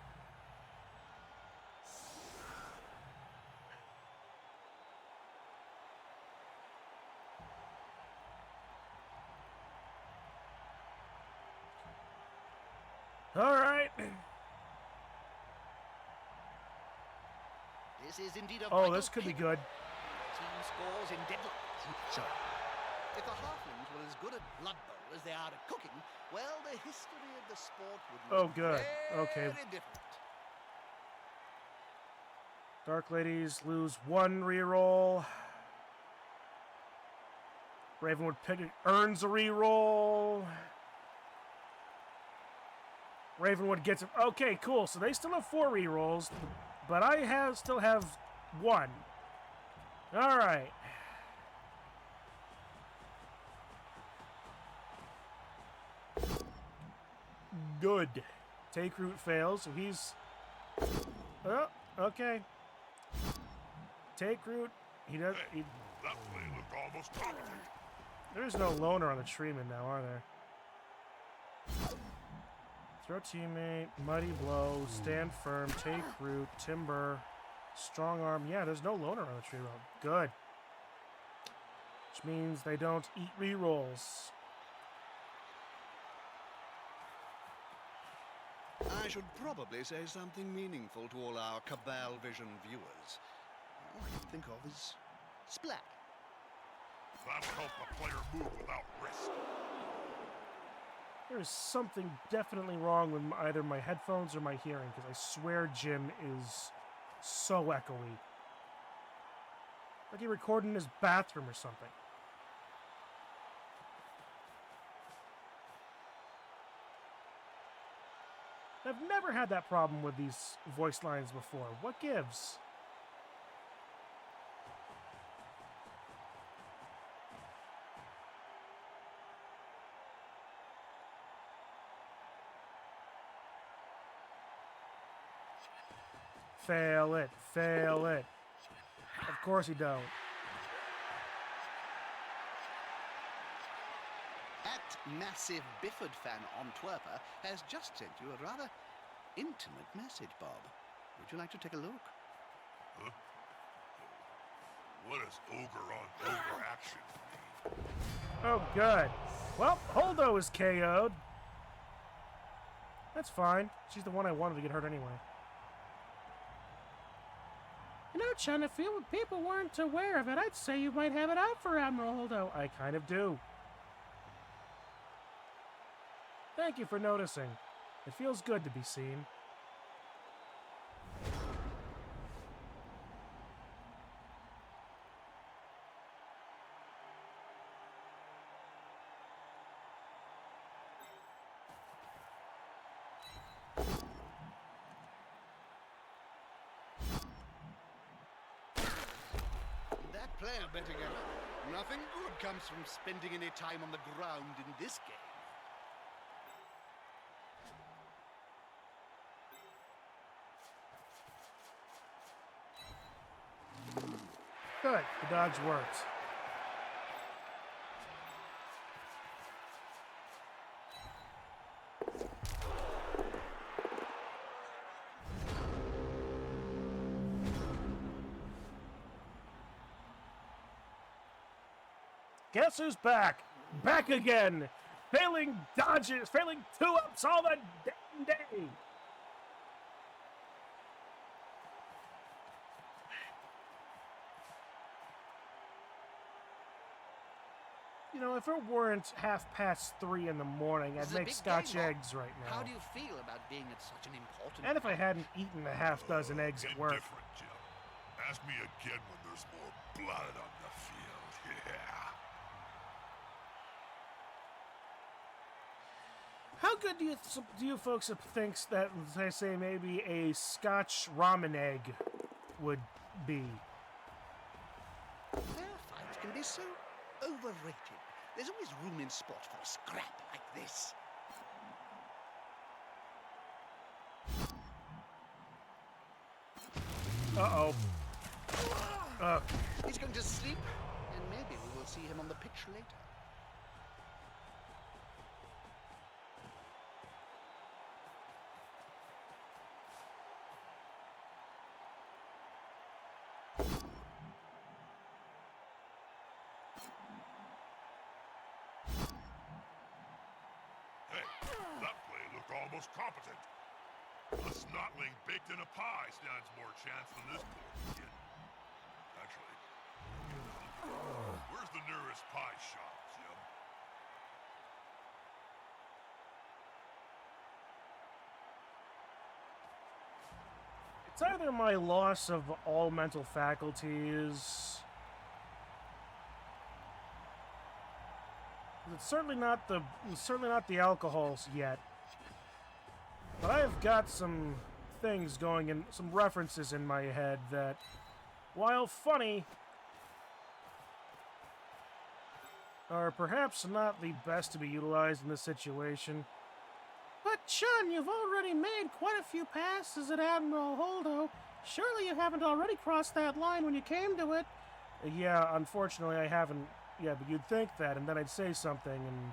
All right. This is indeed a Oh, vital this could be kick. good. Team scores in deadlock. So, if the halflings were as good at blood bowl as they are at cooking, well, the history of the sport would Oh, look good. very Okay. different. Dark Ladies lose 1 reroll. Ravenwood earns a reroll. Ravenwood gets it. Okay, cool. So they still have 4 rerolls, but I still have 1. All right. Good. Take root fails, so he's. Oh, okay. Take root. He does. That play looked almost competent. There's no loner on the Treeman now, are there? Throw teammate, muddy blow, stand firm, take root, timber, strong arm. Yeah, there's no loner on the tree road. Good. Which means they don't eat rerolls. I should probably say something meaningful to all our Cabal Vision viewers. All I can think of is splat. That'll help the player move without risk. There is something definitely wrong with either my headphones or my hearing, because I swear Jim is so echoey. Like he recorded in his bathroom or something. I've never had that problem with these voice lines before. What gives? Fail it. Fail it. Of course you don't. Massive Bifford fan on Twerper has just sent you a rather intimate message, Bob. Would you like to take a look? Huh? What does ogre on ogre action mean? Oh, good. Well, Holdo is KO'd. That's fine. She's the one I wanted to get hurt anyway. You know, Chun, if people weren't aware of it, I'd say you might have it out for Admiral Holdo. I kind of do. Thank you for noticing. It feels good to be seen. That player better get up. Nothing good comes from spending any time on the ground in this game. Good. The dodge worked. Guess who's back? Back again! Failing dodges, failing 2-ups all the damn day! You know, if it weren't 3:30 in the morning, I'd make Scotch eggs right now. How do you feel about being at such an important... And if I hadn't eaten a half dozen eggs at work. Indifferent, Jim. Ask me again when there's more blood on the field. Yeah. How good do you folks think that, I say, maybe a Scotch ramen egg would be? Fair fights can be so overrated. There's always room in sport for a scrap like this. Uh-oh. He's going to sleep, and maybe we will see him on the pitch later. Almost competent. A snotling baked in a pie stands more chance than this poor kid. Actually, where's the nearest pie shop, Jim? It's either my loss of all mental faculties. It's certainly not the alcohols yet. But I've got some things going in, some references in my head that, while funny, are perhaps not the best to be utilized in this situation. But, Chun, you've already made quite a few passes at Admiral Holdo. Surely you haven't already crossed that line when you came to it. Yeah, unfortunately I haven't. Yeah, but you'd think that, and then I'd say something, and...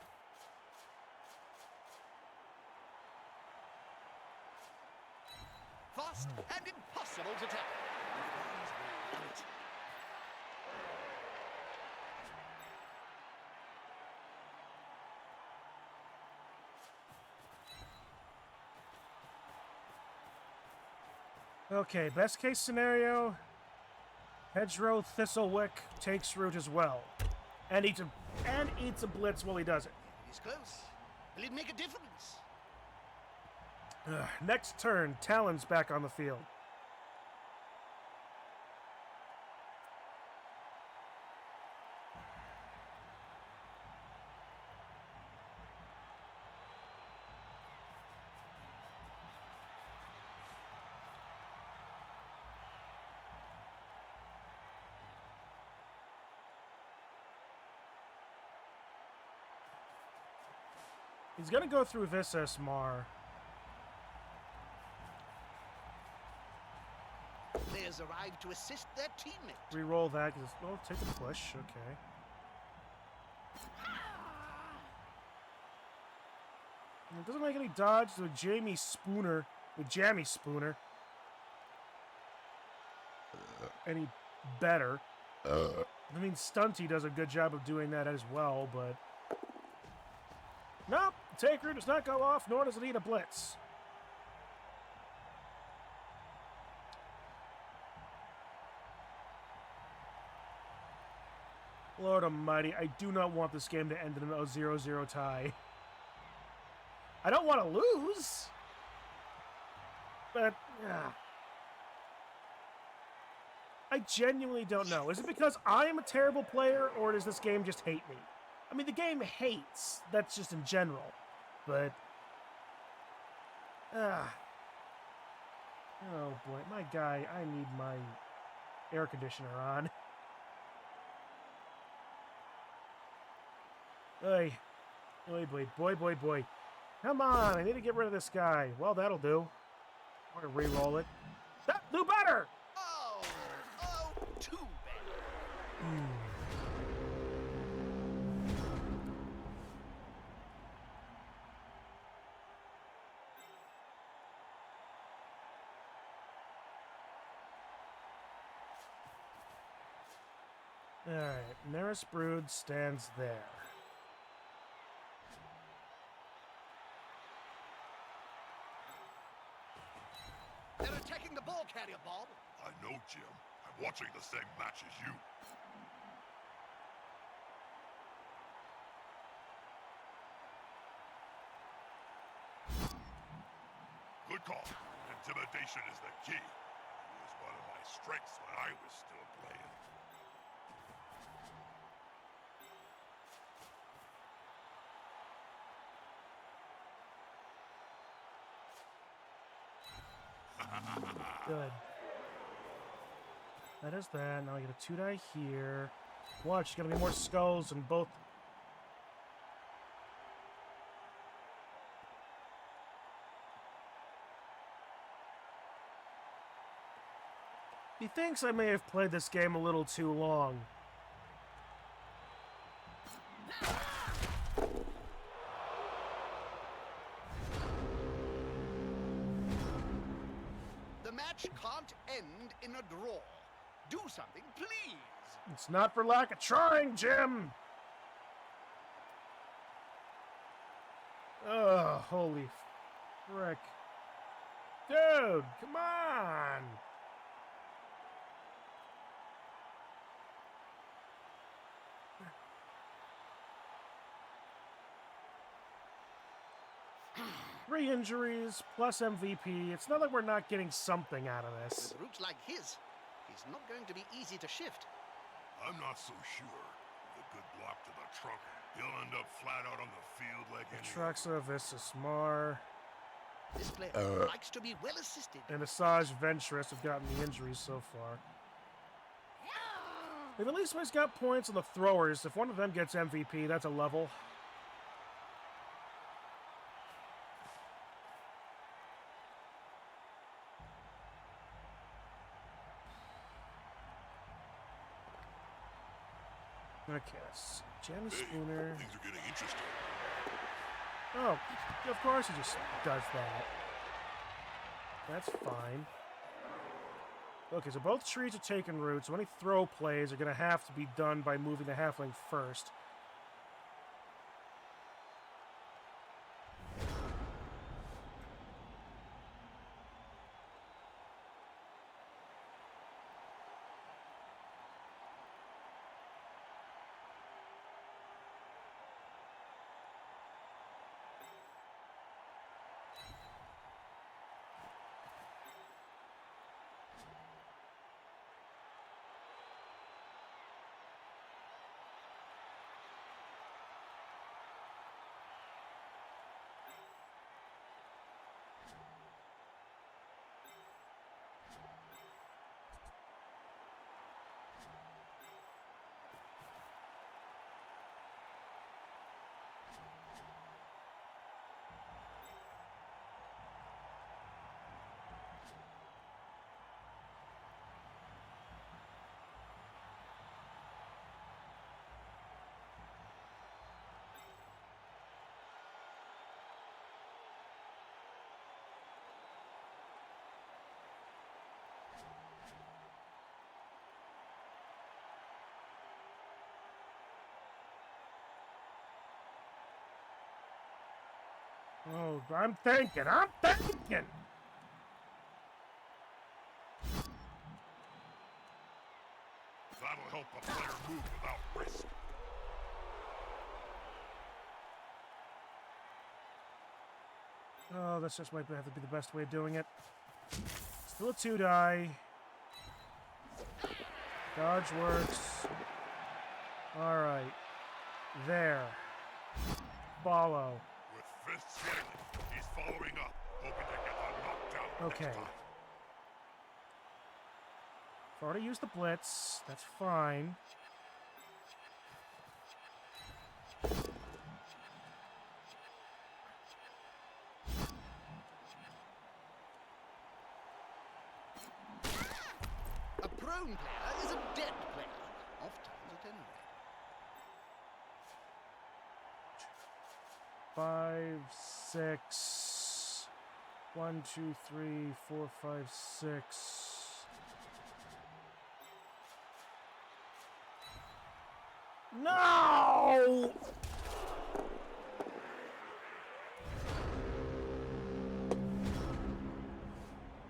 fast and impossible to tell. Fans will love it. Okay, best case scenario, Hedgerow Thistlewick takes root as well. And eats a blitz while he does it. It is close. Will it make a difference? Next turn, Talon's back on the field. He's gonna go through Visas Mar. Players arrive to assist their teammate. Reroll that, because, well, take a push, okay. And it doesn't make any dodge with Jamie Spooner, with Jammy Spooner. Any better. I mean, Stunty does a good job of doing that as well, but... Nope, take root does not go off, nor does it need a blitz. Lord almighty, I do not want this game to end in a 0-0 tie. I don't want to lose, but I genuinely don't know. Is it because I am a terrible player, or does this game just hate me? I mean, the game hates. That's just in general. But... oh, boy. My guy, I need my air conditioner on. Oy. Oy, boy. Boy, boy, boy. Come on, I need to get rid of this guy. Well, that'll do. I'm going to re-roll it. That do better! Oh, too bad. Alright, Neris Brood stands there. They're attacking the ball carrier, Bob. I know, Jim. I'm watching the same match as you. Good call. Intimidation is the key. It was one of my strengths when I was still playing. Good. That is that. Now I get a 2-die here. Watch, there's gonna be more skulls in both. He thinks I may have played this game a little too long. The match can't end in a draw. Do something, please. It's not for lack of trying, Jim! Oh, holy frick. Dude, come on! Three injuries, plus MVP. It's not like we're not getting something out of this. With roots like his, he's not going to be easy to shift. I'm not so sure. With a good block to the trunk, he'll end up flat out on the field like any... Traxa, Visas Mar, This player likes to be well assisted. and Asajj Ventress have gotten the injuries so far. They've at least always got points on the throwers. If one of them gets MVP, that's a level. Okay, that's Jamie Spooner. Things are getting interesting. Oh, of course he just does that. That's fine. Okay, so both trees are taking root, so any throw plays are going to have to be done by moving the halfling first. Oh, I'm thinking. That'll help a player move without risk. Oh, this just might have to be the best way of doing it. Still a 2-die. Dodge works. Alright. There. Follow. With fists flailing, he's following up, hoping to get the knockdown Okay. next time. I've already used the blitz. That's fine. A prone player is a dead player, oft-times at any rate. 5, 6. 1, 2, 3, 4, 5, 6. No!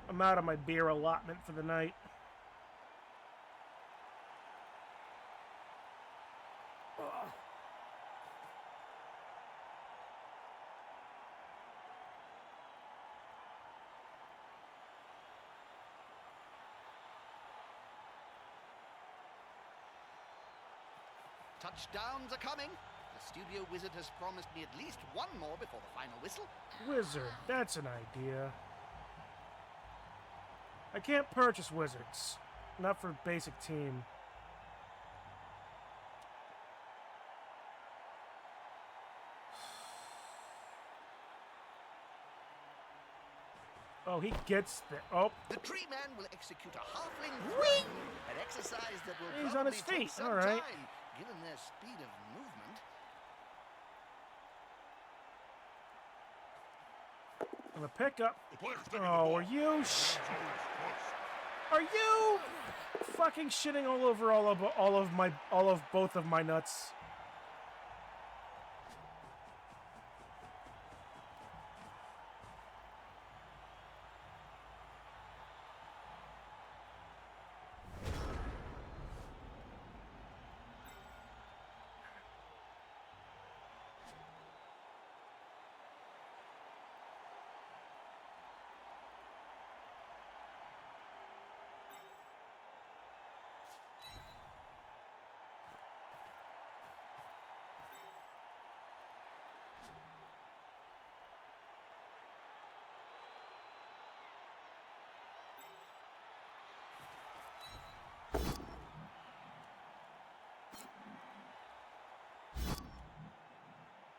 I'm out of my beer allotment for the night. Touchdowns are coming. The studio wizard has promised me at least one more before the final whistle. Wizard, that's an idea. I can't purchase wizards. Not for basic team. Oh, he gets the... Oh, The tree man will execute a halfling throw, an exercise that will He's on probably his take feet. some All right. time, given their speed of movement. I'm gonna pick up... The player's taking the Oh, ball. are you... Zone's close. Are you fucking shitting all over all of both of my nuts?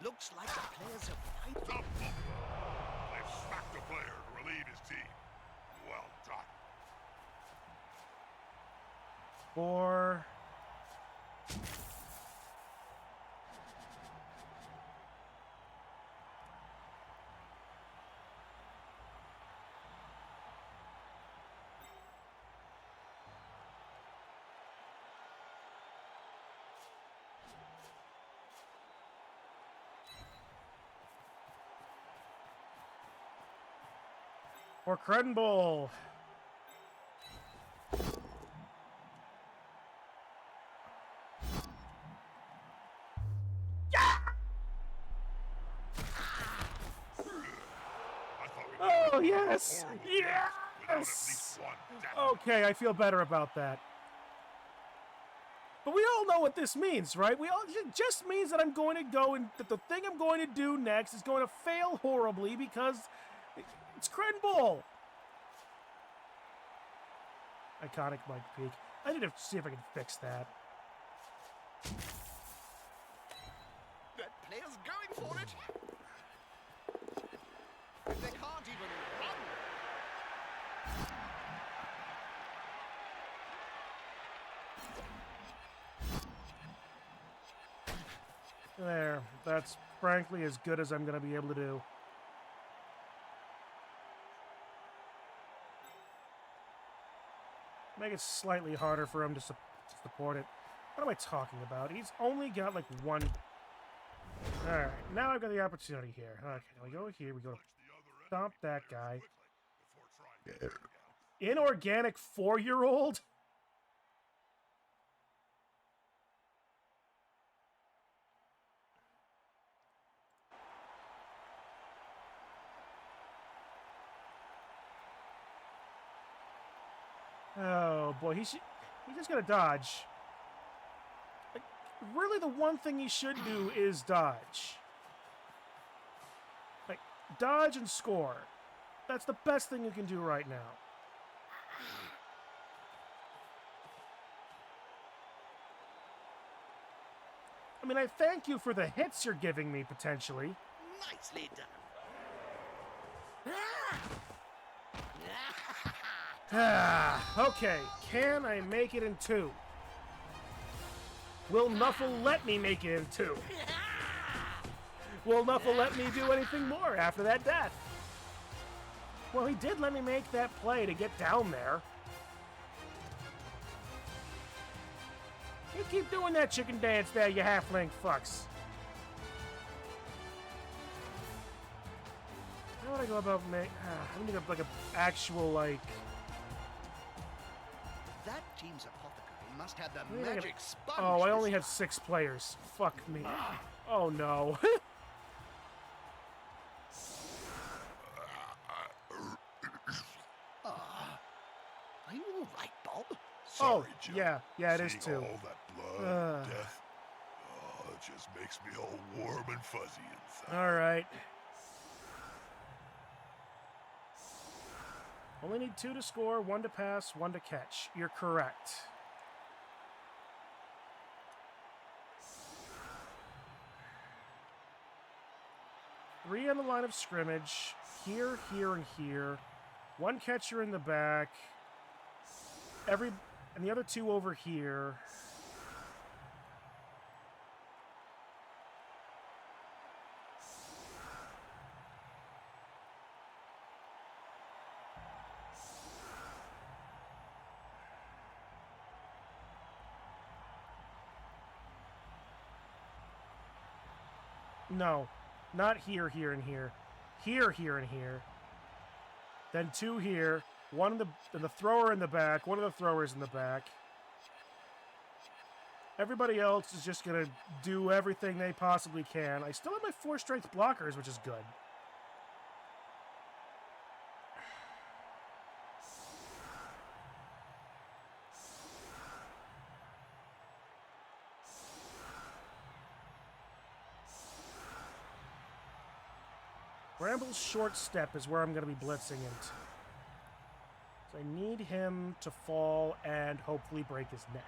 Looks like the players have fight. It's up. They've smacked a player to relieve his team. Well done. 4. Or Crenbowl. Oh, yes! Yes! Okay, I feel better about that. But we all know what this means, right? It just means that I'm going to go and that the thing I'm going to do next is going to fail horribly because it's Crenbowl. Iconic Mike Peak. I need to see if I can fix that. That player's going for it. They can't even run. There. That's frankly as good as I'm going to be able to do. Make it slightly harder for him to support it. What am I talking about? He's only got like one. Alright, now I've got the opportunity here. Okay, we go here, we go stomp that guy. Inorganic 4-year-old? Oh boy, he's just gonna dodge. Like, really, the one thing he should do is dodge. Like, dodge and score. That's the best thing you can do right now. I mean, I thank you for the hits you're giving me, potentially. Nicely done. Okay, can I make it in 2? Will Nuffle let me make it in 2? Will Nuffle let me do anything more after that death? Well, he did let me make that play to get down there. You keep doing that chicken dance there, you halfling fucks. How would I go about I need like an actual, like... That team's apothecary must have the magic sponge. Oh, I only have 6 players. Fuck me. Oh no. Are you all right, Bob? Sorry, Joe. yeah, it is too. All that blood and death. Oh, it just makes me all warm and fuzzy inside. All right. Only need 2 to score, 1 to pass, 1 to catch. You're correct. Three on the line of scrimmage. Here, here, and here. 1 catcher in the back. And the other 2 over here. No, not here, here, and here. Here, here, and here. Then 2 here. 1 in the thrower in the back. 1 of the throwers in the back. Everybody else is just gonna do everything they possibly can. I still have my 4 strength blockers, which is good. Bramble's short step is where I'm going to be blitzing into. So I need him to fall and hopefully break his neck.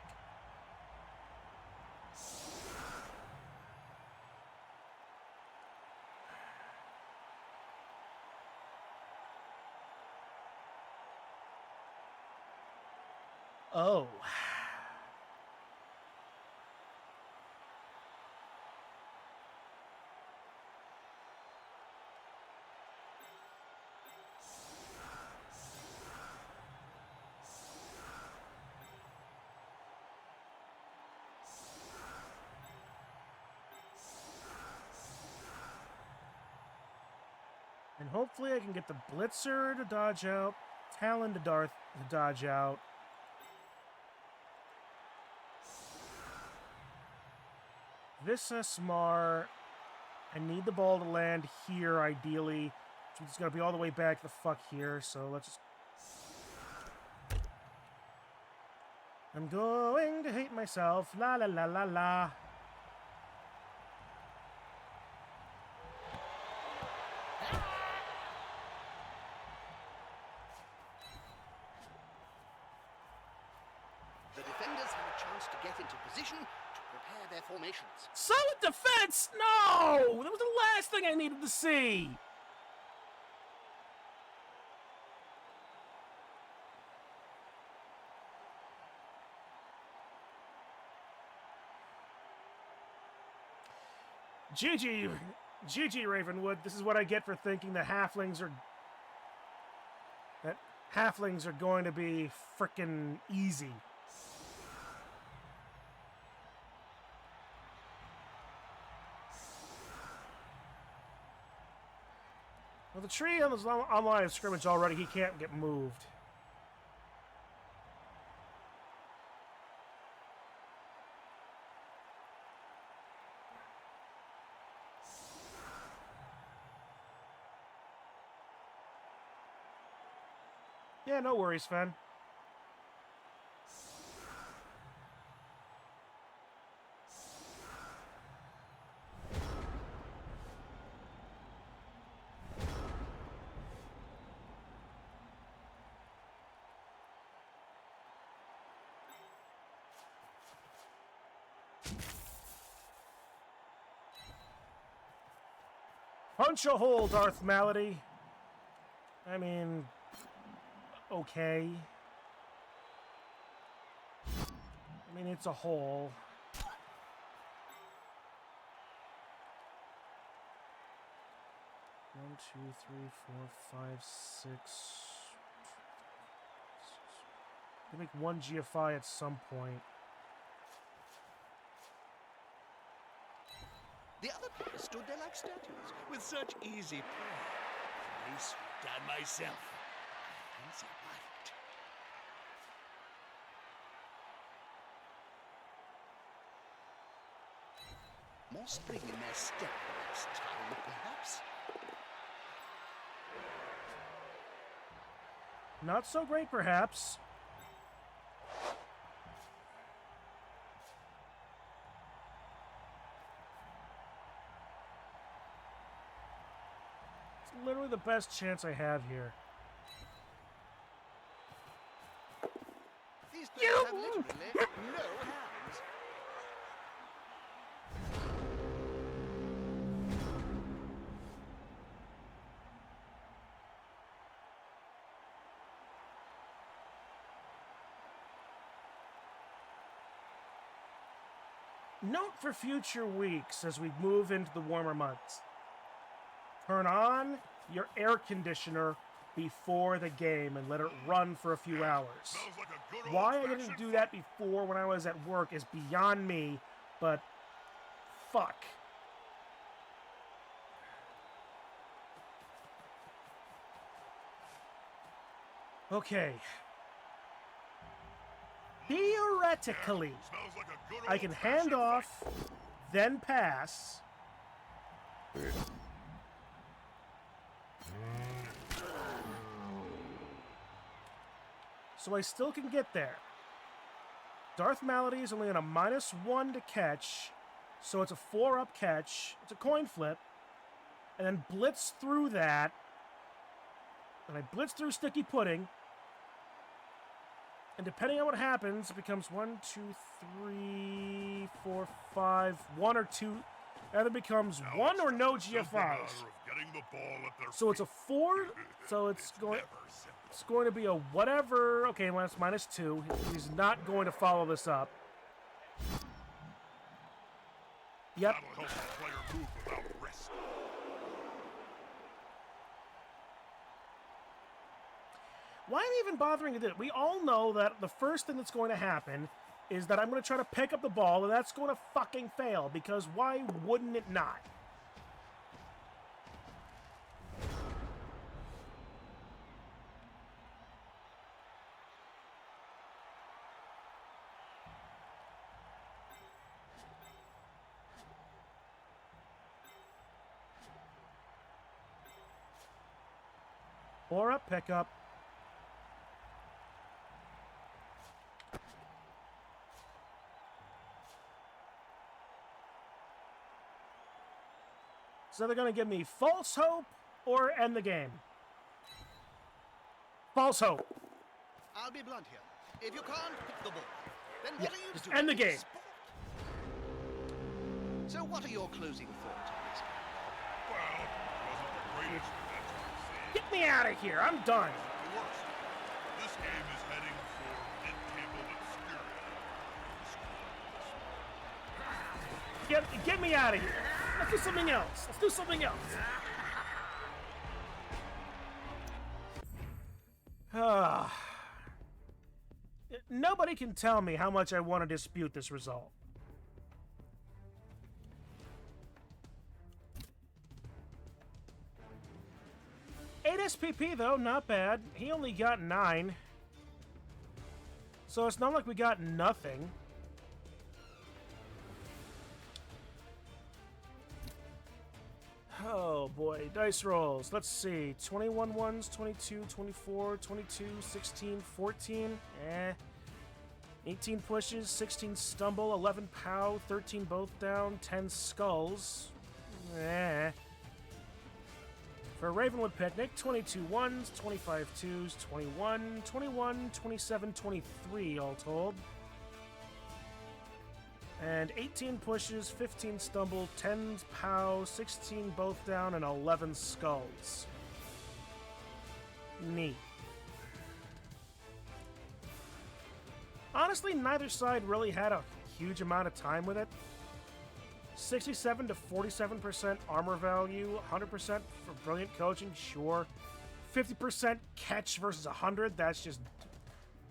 Oh. And hopefully I can get the Blitzer to dodge out, Talon to dodge out. Visasmar, I need the ball to land here, ideally. So it's going to be all the way back the fuck here, so let's just... I'm going to hate myself. La la la la la. The defenders have a chance to get into position to prepare their formations. Solid defense? No! That was the last thing I needed to see. GG Ravenwood. This is what I get for thinking that halflings are going to be frickin' easy. Well, the tree on this online of scrimmage already, he can't get moved. Yeah, no worries, Fen. Punch a hole, Darth Malady. I mean... okay. I mean, it's a hole. One, two, three, four, 5, 6. They make one GFI at some point. The other players stood there like statues, with such easy play. I swooped down myself. Once I bite. More spring in their step next time, perhaps. Not so great, perhaps. It's literally the best chance I have here. These players have literally no hands. Note for future weeks as we move into the warmer months. Turn on your air conditioner before the game and let it run for a few hours. Smells like a good Why I old-fashioned didn't do that before when I was at work is beyond me, but fuck. Okay. Theoretically, Smells like a good I can hand old-fashioned off, then pass. So I still can get there. Darth Malady is only on a -1 to catch, so it's a 4-up catch. It's a coin flip. And then blitz through that. And I blitz through Sticky Pudding. And depending on what happens, it becomes 1, 2, 3, 4, 5, 1 or 2. Either becomes Now 1 or it's no the simple matter GFIs. of getting the ball at their So it's a feet. 4, so it's going... Never simple. It's going to be a whatever. Okay, well, that's -2. He's not going to follow this up. Yep. That'll help the player move without risk. Why am I even bothering to do it? We all know that the first thing that's going to happen is that I'm going to try to pick up the ball, and that's going to fucking fail, because why wouldn't it not? Or a pickup. So they're going to give me false hope or end the game. False hope. I'll be blunt here. If you can't hit the ball, then Yeah, what are you just doing? end the in game. sport? So what are your closing thoughts on this game? Well, it wasn't the greatest adventure I've seen. Get me out of here. I'm done. The worst. This game is heading for mid-table obscurity. Get me out of here. Let's do something else. Let's do something else. Nobody can tell me how much I want to dispute this result. 8 SPP though, not bad. He only got 9. So it's not like we got nothing. Oh boy, dice rolls. Let's see. 21 ones, 22, 24, 22, 16, 14. 18 pushes, 16 stumble, 11 pow, 13 both down, 10 skulls. For Ravenwood Picnic, 22 ones, 25 twos, 21, 21, 27, 23 all told. And 18 pushes, 15 stumble, 10 pow, 16 both down, and 11 skulls. Neat. Honestly, neither side really had a huge amount of time with it. 67 to 47% armor value, 100% for brilliant coaching, sure. 50% catch versus 100, that's just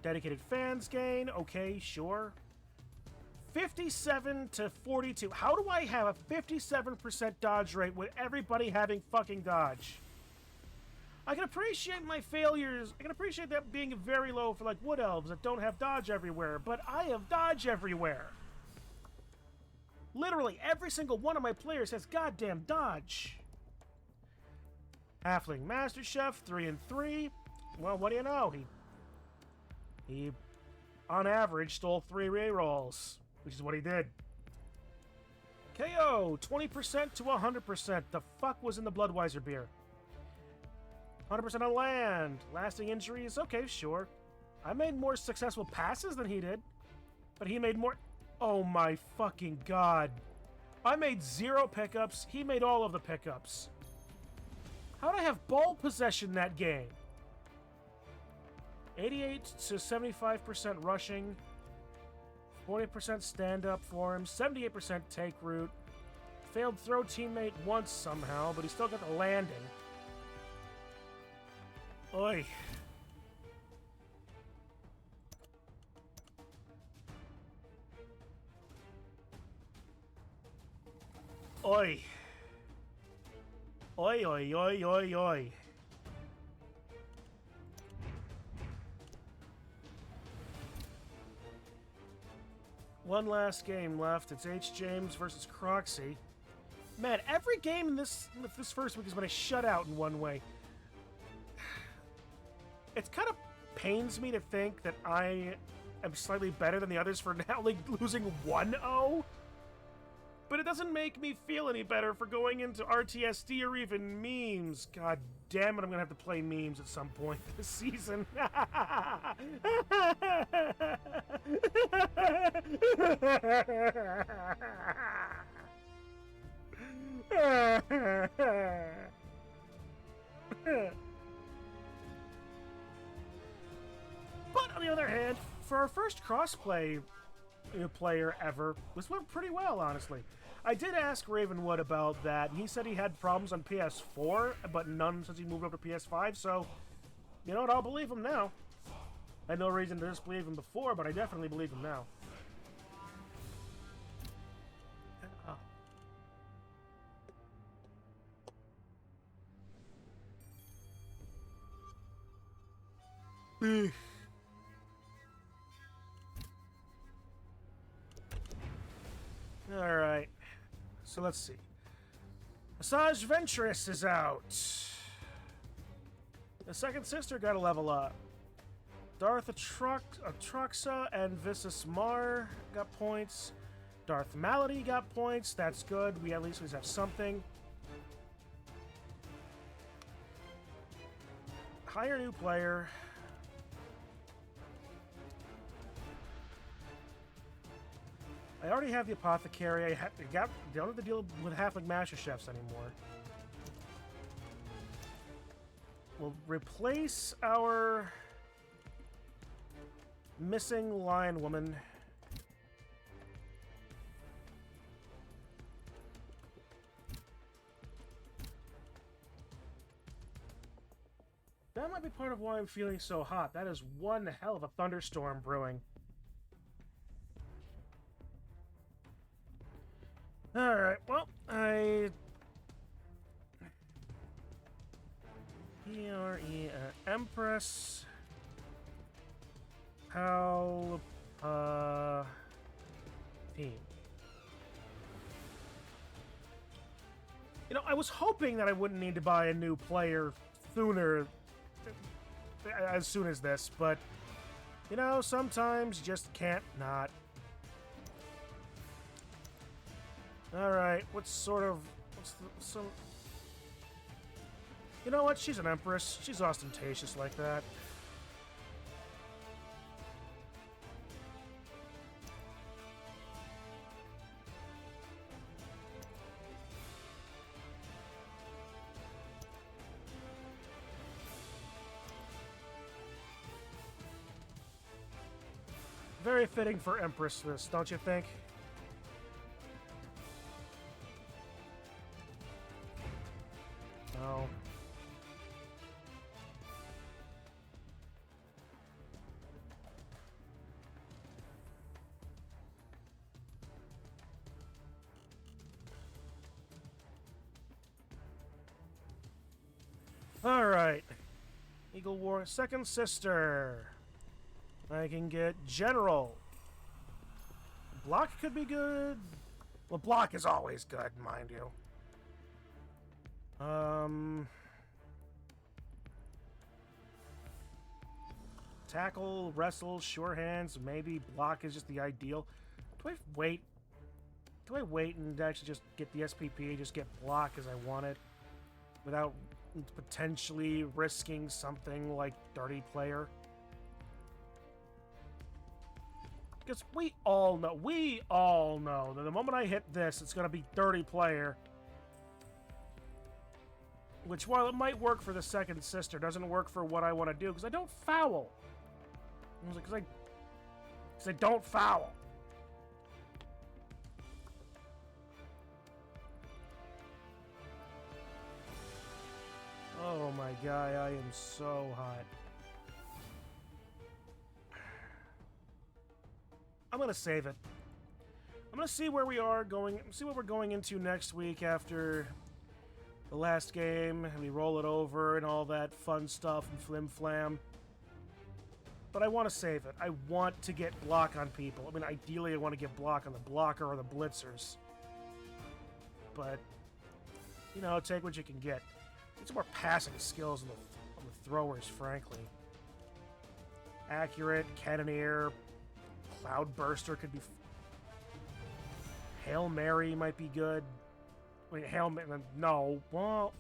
dedicated fans gain, okay, sure. 57 to 42. How do I have a 57% dodge rate with everybody having fucking dodge? I can appreciate my failures. I can appreciate that being very low for like wood elves that don't have dodge everywhere, but I have dodge everywhere. Literally every single one of my players has goddamn dodge. Halfling Master Chef, 3 and 3. Well, what do you know? He on average stole 3 rerolls, which is what he did. KO, 20% to 100%. The fuck was in the Bloodweiser beer? 100% on land. Lasting injuries? Okay, sure. I made more successful passes than he did. But he made more... Oh my fucking god. I made 0 pickups. He made all of the pickups. How'd I have ball possession that game? 88 to 75% rushing. 40% stand-up for him. 78% take root. Failed throw teammate once somehow, but he still got the landing. Oi. Oi. Oi, oi, oi, oi, oi. One last game left. It's H. James versus Croxy. Man, every game in this first week has been a shutout in one way. It kind of pains me to think that I am slightly better than the others for now, like, losing 1-0. But it doesn't make me feel any better for going into RTSD or even memes. God damn it, I'm gonna have to play memes at some point this season. But on the other hand, for our first crossplay player ever, this went pretty well, honestly. I did ask Ravenwood about that, and he said he had problems on PS4, but none since he moved over to PS5, so, you know what, I'll believe him now. I had no reason to disbelieve him before, but I definitely believe him now. Oh. Alright, so let's see. Massage Ventress is out. The second sister got a level up. Darth Atroxa and Visas Mar got points. Darth Malady got points. That's good. We at least have something. Hire new player. I already have the apothecary. I don't have to deal with halfling master chefs anymore. We'll replace our missing lion woman. That might be part of why I'm feeling so hot. That is one hell of a thunderstorm brewing. Alright, well, Empress. Palpatine. You know, I was hoping that I wouldn't need to buy a new player sooner, as soon as this, but, you know, sometimes you just can't not. Alright, what's some... You know what? She's an empress. She's ostentatious like that. Very fitting for Empress, this, don't you think? No. Alright. Eagle War, second sister. I can get General. Block could be good. Well, block is always good, mind you. Tackle, wrestle, sure hands, maybe block is just the ideal. Do I wait? Do I wait and actually just get the SPP, just get block as I want it, without potentially risking something like Dirty Player? Because we all know that the moment I hit this, it's going to be Dirty Player. Which, while it might work for the second sister, doesn't work for what I want to do, because I don't foul. Because I don't foul. Oh my god, I am so hot. I'm gonna save it. I'm gonna see where we are going, see what we're going into next week after the last game, and we roll it over and all that fun stuff and flim-flam. But I want to save it. I want to get block on people. I mean, ideally I want to get block on the blocker or the blitzers. But, you know, take what you can get. Need some more passing skills on the throwers, frankly. Accurate, Cannoneer, Cloudburster could be... Hail Mary might be good. Wait, Hail Mary... No. Well,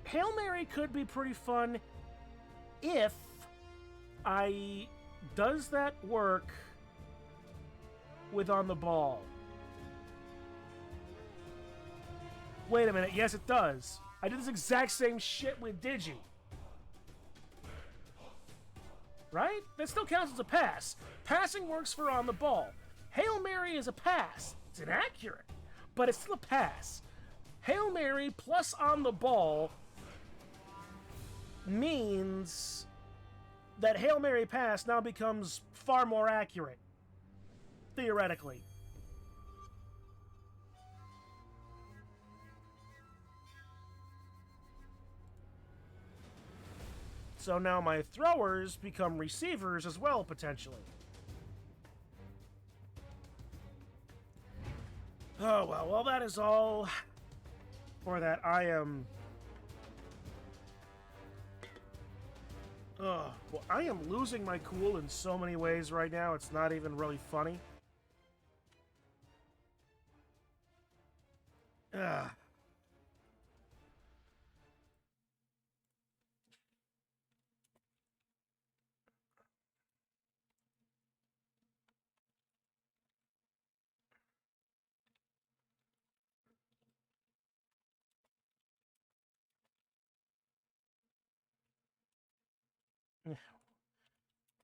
Hail Mary could be pretty fun if I... Does that work with on the ball? Wait a minute. Yes, it does. I did this exact same shit with Digi. Right? That still counts as a pass. Passing works for on the ball. Hail Mary is a pass. It's inaccurate, but it's still a pass. Hail Mary plus on the ball means that Hail Mary pass now becomes far more accurate, theoretically. So now my throwers become receivers as well, potentially. Oh, well, that is all for that. I am... well, I am losing my cool in so many ways right now, it's not even really funny. Ugh.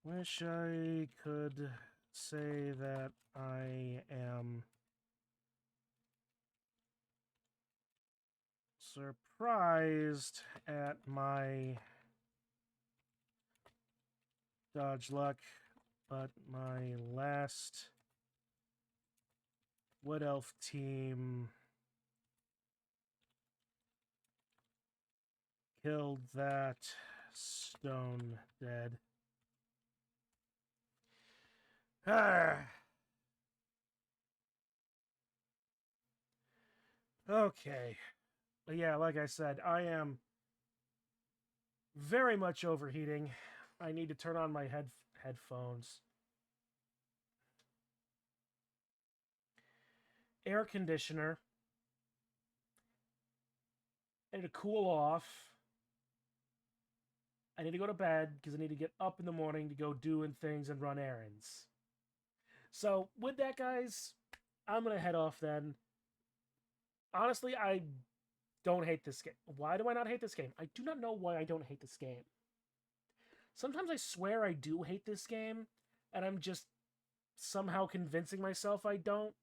Wish I could say that I am surprised at my dodge luck, but my last Wood Elf team killed that stone dead. Okay. But yeah, like I said, I am very much overheating. I need to turn on my headphones. Air conditioner. I need to cool off. I need to go to bed because I need to get up in the morning to go doing things and run errands. So, with that, guys, I'm going to head off then. Honestly, I don't hate this game. Why do I not hate this game? I do not know why I don't hate this game. Sometimes I swear I do hate this game, and I'm just somehow convincing myself I don't.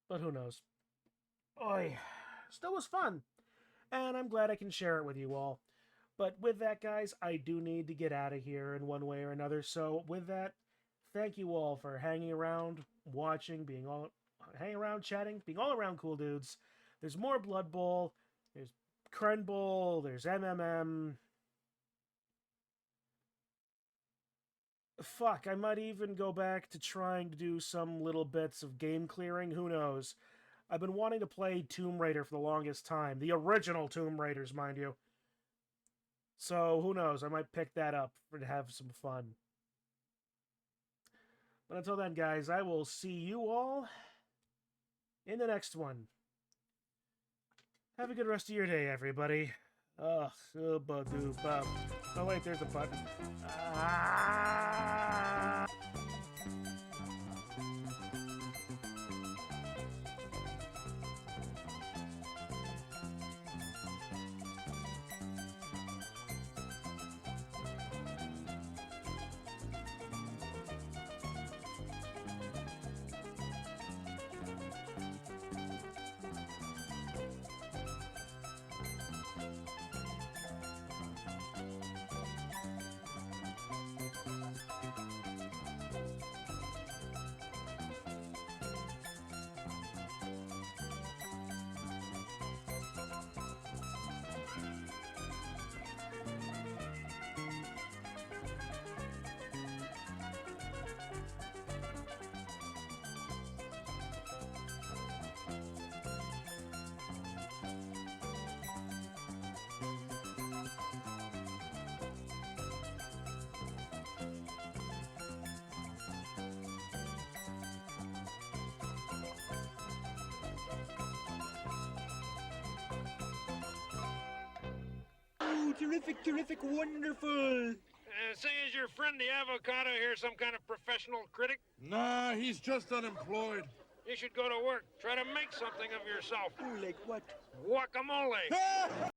But who knows? Oy. Still was fun. And I'm glad I can share it with you all. But with that, guys, I do need to get out of here in one way or another. So with that, thank you all for hanging around, watching, hanging around, chatting, being all around cool dudes. There's more Blood Bowl. There's Crenbowl. There's MMM. Fuck, I might even go back to trying to do some little bits of game clearing. Who knows? I've been wanting to play Tomb Raider for the longest time. The original Tomb Raiders, mind you. So, who knows? I might pick that up to have some fun. But until then, guys, I will see you all in the next one. Have a good rest of your day, everybody. Oh wait, there's a button. Ah! Oh, terrific, terrific, wonderful. Say, is your friend the avocado here some kind of professional critic? Nah, he's just unemployed. You should go to work. Try to make something of yourself. Oh, like what? Guacamole.